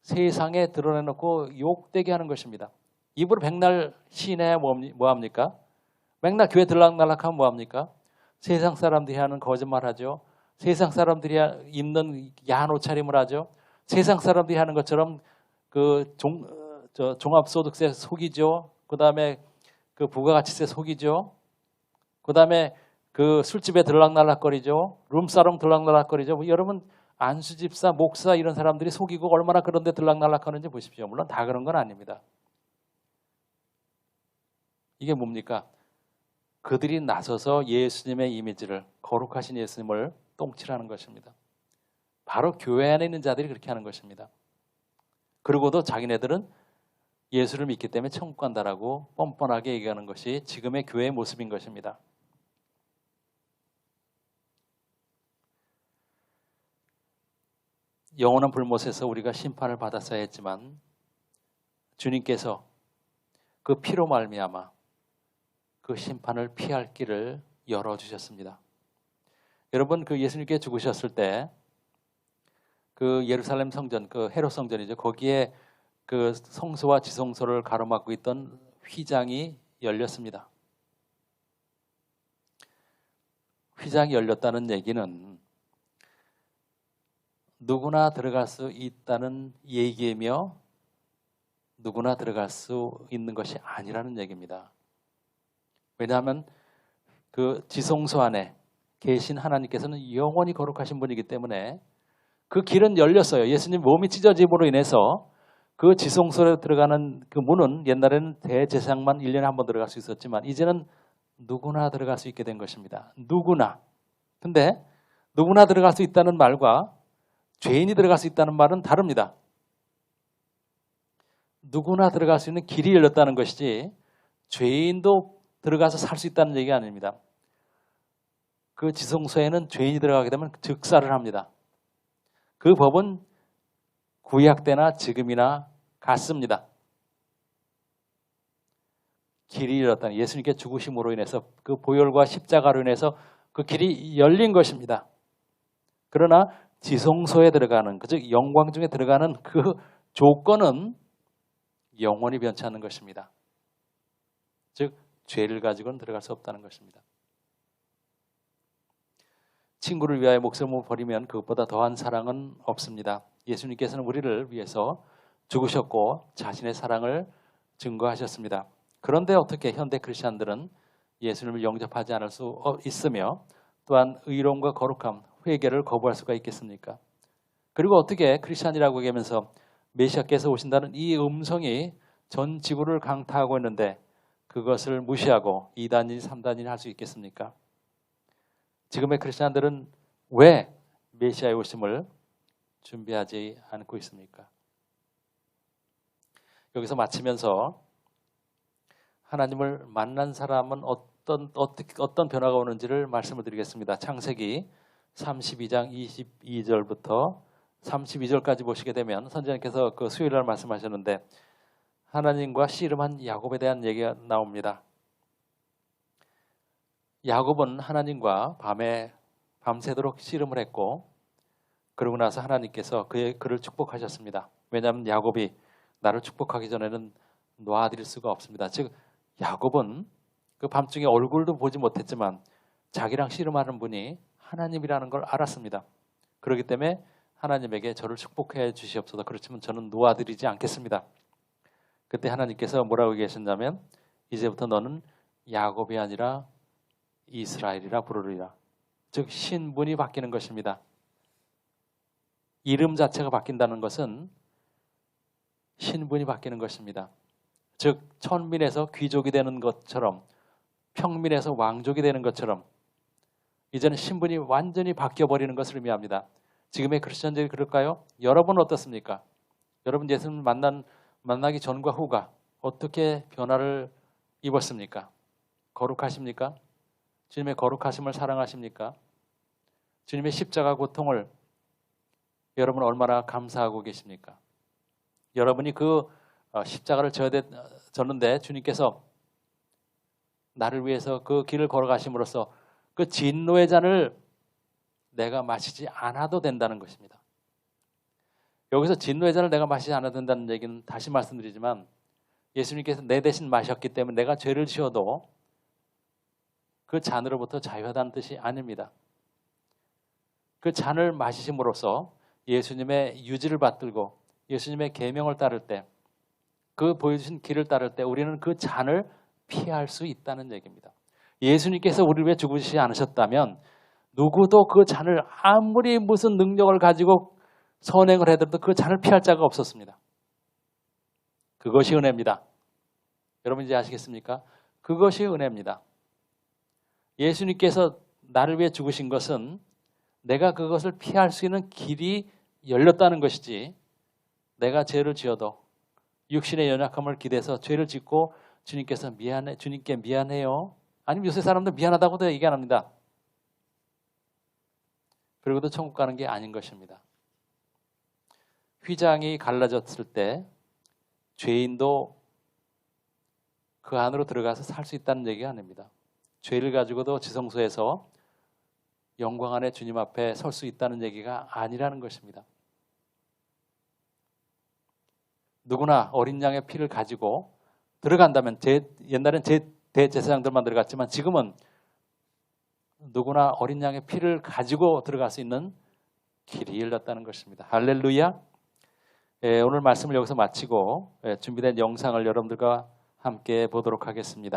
세상에 드러내놓고 욕되게 하는 것입니다. 입으로 백날 시인해야 뭐합니까? 맨날 교회 들락날락하면 뭐합니까? 세상 사람들이 하는 거짓말하죠. 세상 사람들이 입는 야한 옷차림을 하죠. 세상 사람들이 하는 것처럼 그 종합소득세 속이죠. 그 다음에 그 부가가치세 속이죠. 그 다음에 그 술집에 들락날락거리죠. 룸사롱 들락날락거리죠. 여러분 안수집사, 목사 이런 사람들이 속이고 얼마나 그런 데 들락날락하는지 보십시오. 물론 다 그런 건 아닙니다. 이게 뭡니까? 그들이 나서서 예수님의 이미지를, 거룩하신 예수님을 똥칠하는 것입니다. 바로 교회 안에 있는 자들이 그렇게 하는 것입니다. 그리고도 자기네들은 예수를 믿기 때문에 천국 간다라고 뻔뻔하게 얘기하는 것이 지금의 교회의 모습인 것입니다. 영원한 불못에서 우리가 심판을 받았어야 했지만 주님께서 그 피로 말미암아 그 심판을 피할 길을 열어주셨습니다. 여러분 그 예수님께 죽으셨을 때 그 예루살렘 성전, 그 헤롯 성전이죠. 거기에 그 성소와 지성소를 가로막고 있던 휘장이 열렸습니다. 휘장이 열렸다는 얘기는 누구나 들어갈 수 있다는 얘기이며 누구나 들어갈 수 있는 것이 아니라는 얘기입니다. 왜냐하면 그 지성소 안에 계신 하나님께서는 영원히 거룩하신 분이기 때문에 그 길은 열렸어요. 예수님 몸이 찢어짐으로 인해서 그 지성소에 들어가는 그 문은 옛날에는 대제사장만 1년에 한 번 들어갈 수 있었지만 이제는 누구나 들어갈 수 있게 된 것입니다. 누구나. 근데 누구나 들어갈 수 있다는 말과 죄인이 들어갈 수 있다는 말은 다릅니다. 누구나 들어갈 수 있는 길이 열렸다는 것이지 죄인도 들어가서 살 수 있다는 얘기가 아닙니다. 그 지성소에는 죄인이 들어가게 되면 즉사를 합니다. 그 법은 구약 때나 지금이나 같습니다. 길이 열렸다는 예수님께 죽으심으로 인해서 그 보혈과 십자가로 인해서 그 길이 열린 것입니다. 그러나 지성소에 들어가는 즉 영광 중에 들어가는 그 조건은 영원히 변치 않는 것입니다. 즉 죄를 가지고는 들어갈 수 없다는 것입니다. 친구를 위하여 목숨을 버리면 그것보다 더한 사랑은 없습니다. 예수님께서는 우리를 위해서 죽으셨고 자신의 사랑을 증거하셨습니다. 그런데 어떻게 현대 크리스찬들은 예수님을 영접하지 않을 수 있으며 또한 의로움과 거룩함, 회개를 거부할 수가 있겠습니까? 그리고 어떻게 크리스찬이라고 얘기하면서 메시아께서 오신다는 이 음성이 전 지구를 강타하고 있는데 그것을 무시하고 2단일, 3단일 할 수 있겠습니까? 지금의 크리스찬들은 왜 메시아의 오심을 준비하지 않고 있습니까? 여기서 마치면서 하나님을 만난 사람은 어떤 변화가 오는지를 말씀을 드리겠습니다. 창세기 32장 22절부터 32절까지 보시게 되면 선지자님께서 그 수요일날 말씀하셨는데 하나님과 씨름한 야곱에 대한 얘기가 나옵니다. 야곱은 하나님과 밤새도록 씨름을 했고 그러고 나서 하나님께서 그를 축복하셨습니다. 왜냐하면 야곱이 나를 축복하기 전에는 놔드릴 수가 없습니다. 즉 야곱은 그 밤중에 얼굴도 보지 못했지만 자기랑 씨름하는 분이 하나님이라는 걸 알았습니다. 그렇기 때문에 하나님에게 저를 축복해 주시옵소서. 그렇지만 저는 놓아드리지 않겠습니다. 그때 하나님께서 뭐라고 얘기하셨냐면 이제부터 너는 야곱이 아니라 이스라엘이라 부르리라. 즉 신분이 바뀌는 것입니다. 이름 자체가 바뀐다는 것은 신분이 바뀌는 것입니다. 즉 천민에서 귀족이 되는 것처럼 평민에서 왕족이 되는 것처럼 이제는 신분이 완전히 바뀌어버리는 것을 의미합니다. 지금의 크리스천들이 그럴까요? 여러분은 어떻습니까? 여러분 예수님을 만나기 전과 후가 어떻게 변화를 입었습니까? 거룩하십니까? 주님의 거룩하심을 사랑하십니까? 주님의 십자가 고통을 여러분 얼마나 감사하고 계십니까? 여러분이 그 십자가를 졌는데 주님께서 나를 위해서 그 길을 걸어가심으로써 그 진노의 잔을 내가 마시지 않아도 된다는 것입니다. 여기서 진노의 잔을 내가 마시지 않아도 된다는 얘기는 다시 말씀드리지만 예수님께서 내 대신 마셨기 때문에 내가 죄를 지어도 그 잔으로부터 자유하다는 뜻이 아닙니다. 그 잔을 마시심으로써 예수님의 유지를 받들고 예수님의 계명을 따를 때 그 보여주신 길을 따를 때 우리는 그 잔을 피할 수 있다는 얘기입니다. 예수님께서 우리를 위해 죽으시지 않으셨다면 누구도 그 잔을 아무리 무슨 능력을 가지고 선행을 해도 그 잔을 피할 자가 없었습니다. 그것이 은혜입니다. 여러분 이제 아시겠습니까? 그것이 은혜입니다. 예수님께서 나를 위해 죽으신 것은 내가 그것을 피할 수 있는 길이 열렸다는 것이지 내가 죄를 지어도 육신의 연약함을 기대서 죄를 짓고 주님께 미안해요. 아니면 요새 사람들 미안하다고도 얘기 안 합니다. 그리고도 천국 가는 게 아닌 것입니다. 휘장이 갈라졌을 때 죄인도 그 안으로 들어가서 살 수 있다는 얘기가 아닙니다. 죄를 가지고도 지성소에서 영광 안에 주님 앞에 설 수 있다는 얘기가 아니라는 것입니다. 누구나 어린 양의 피를 가지고 들어간다면 옛날엔 대제사장들만 들어갔지만 지금은 누구나 어린 양의 피를 가지고 들어갈 수 있는 길이 열렸다는 것입니다. 할렐루야. 오늘 말씀을 여기서 마치고 준비된 영상을 여러분들과 함께 보도록 하겠습니다.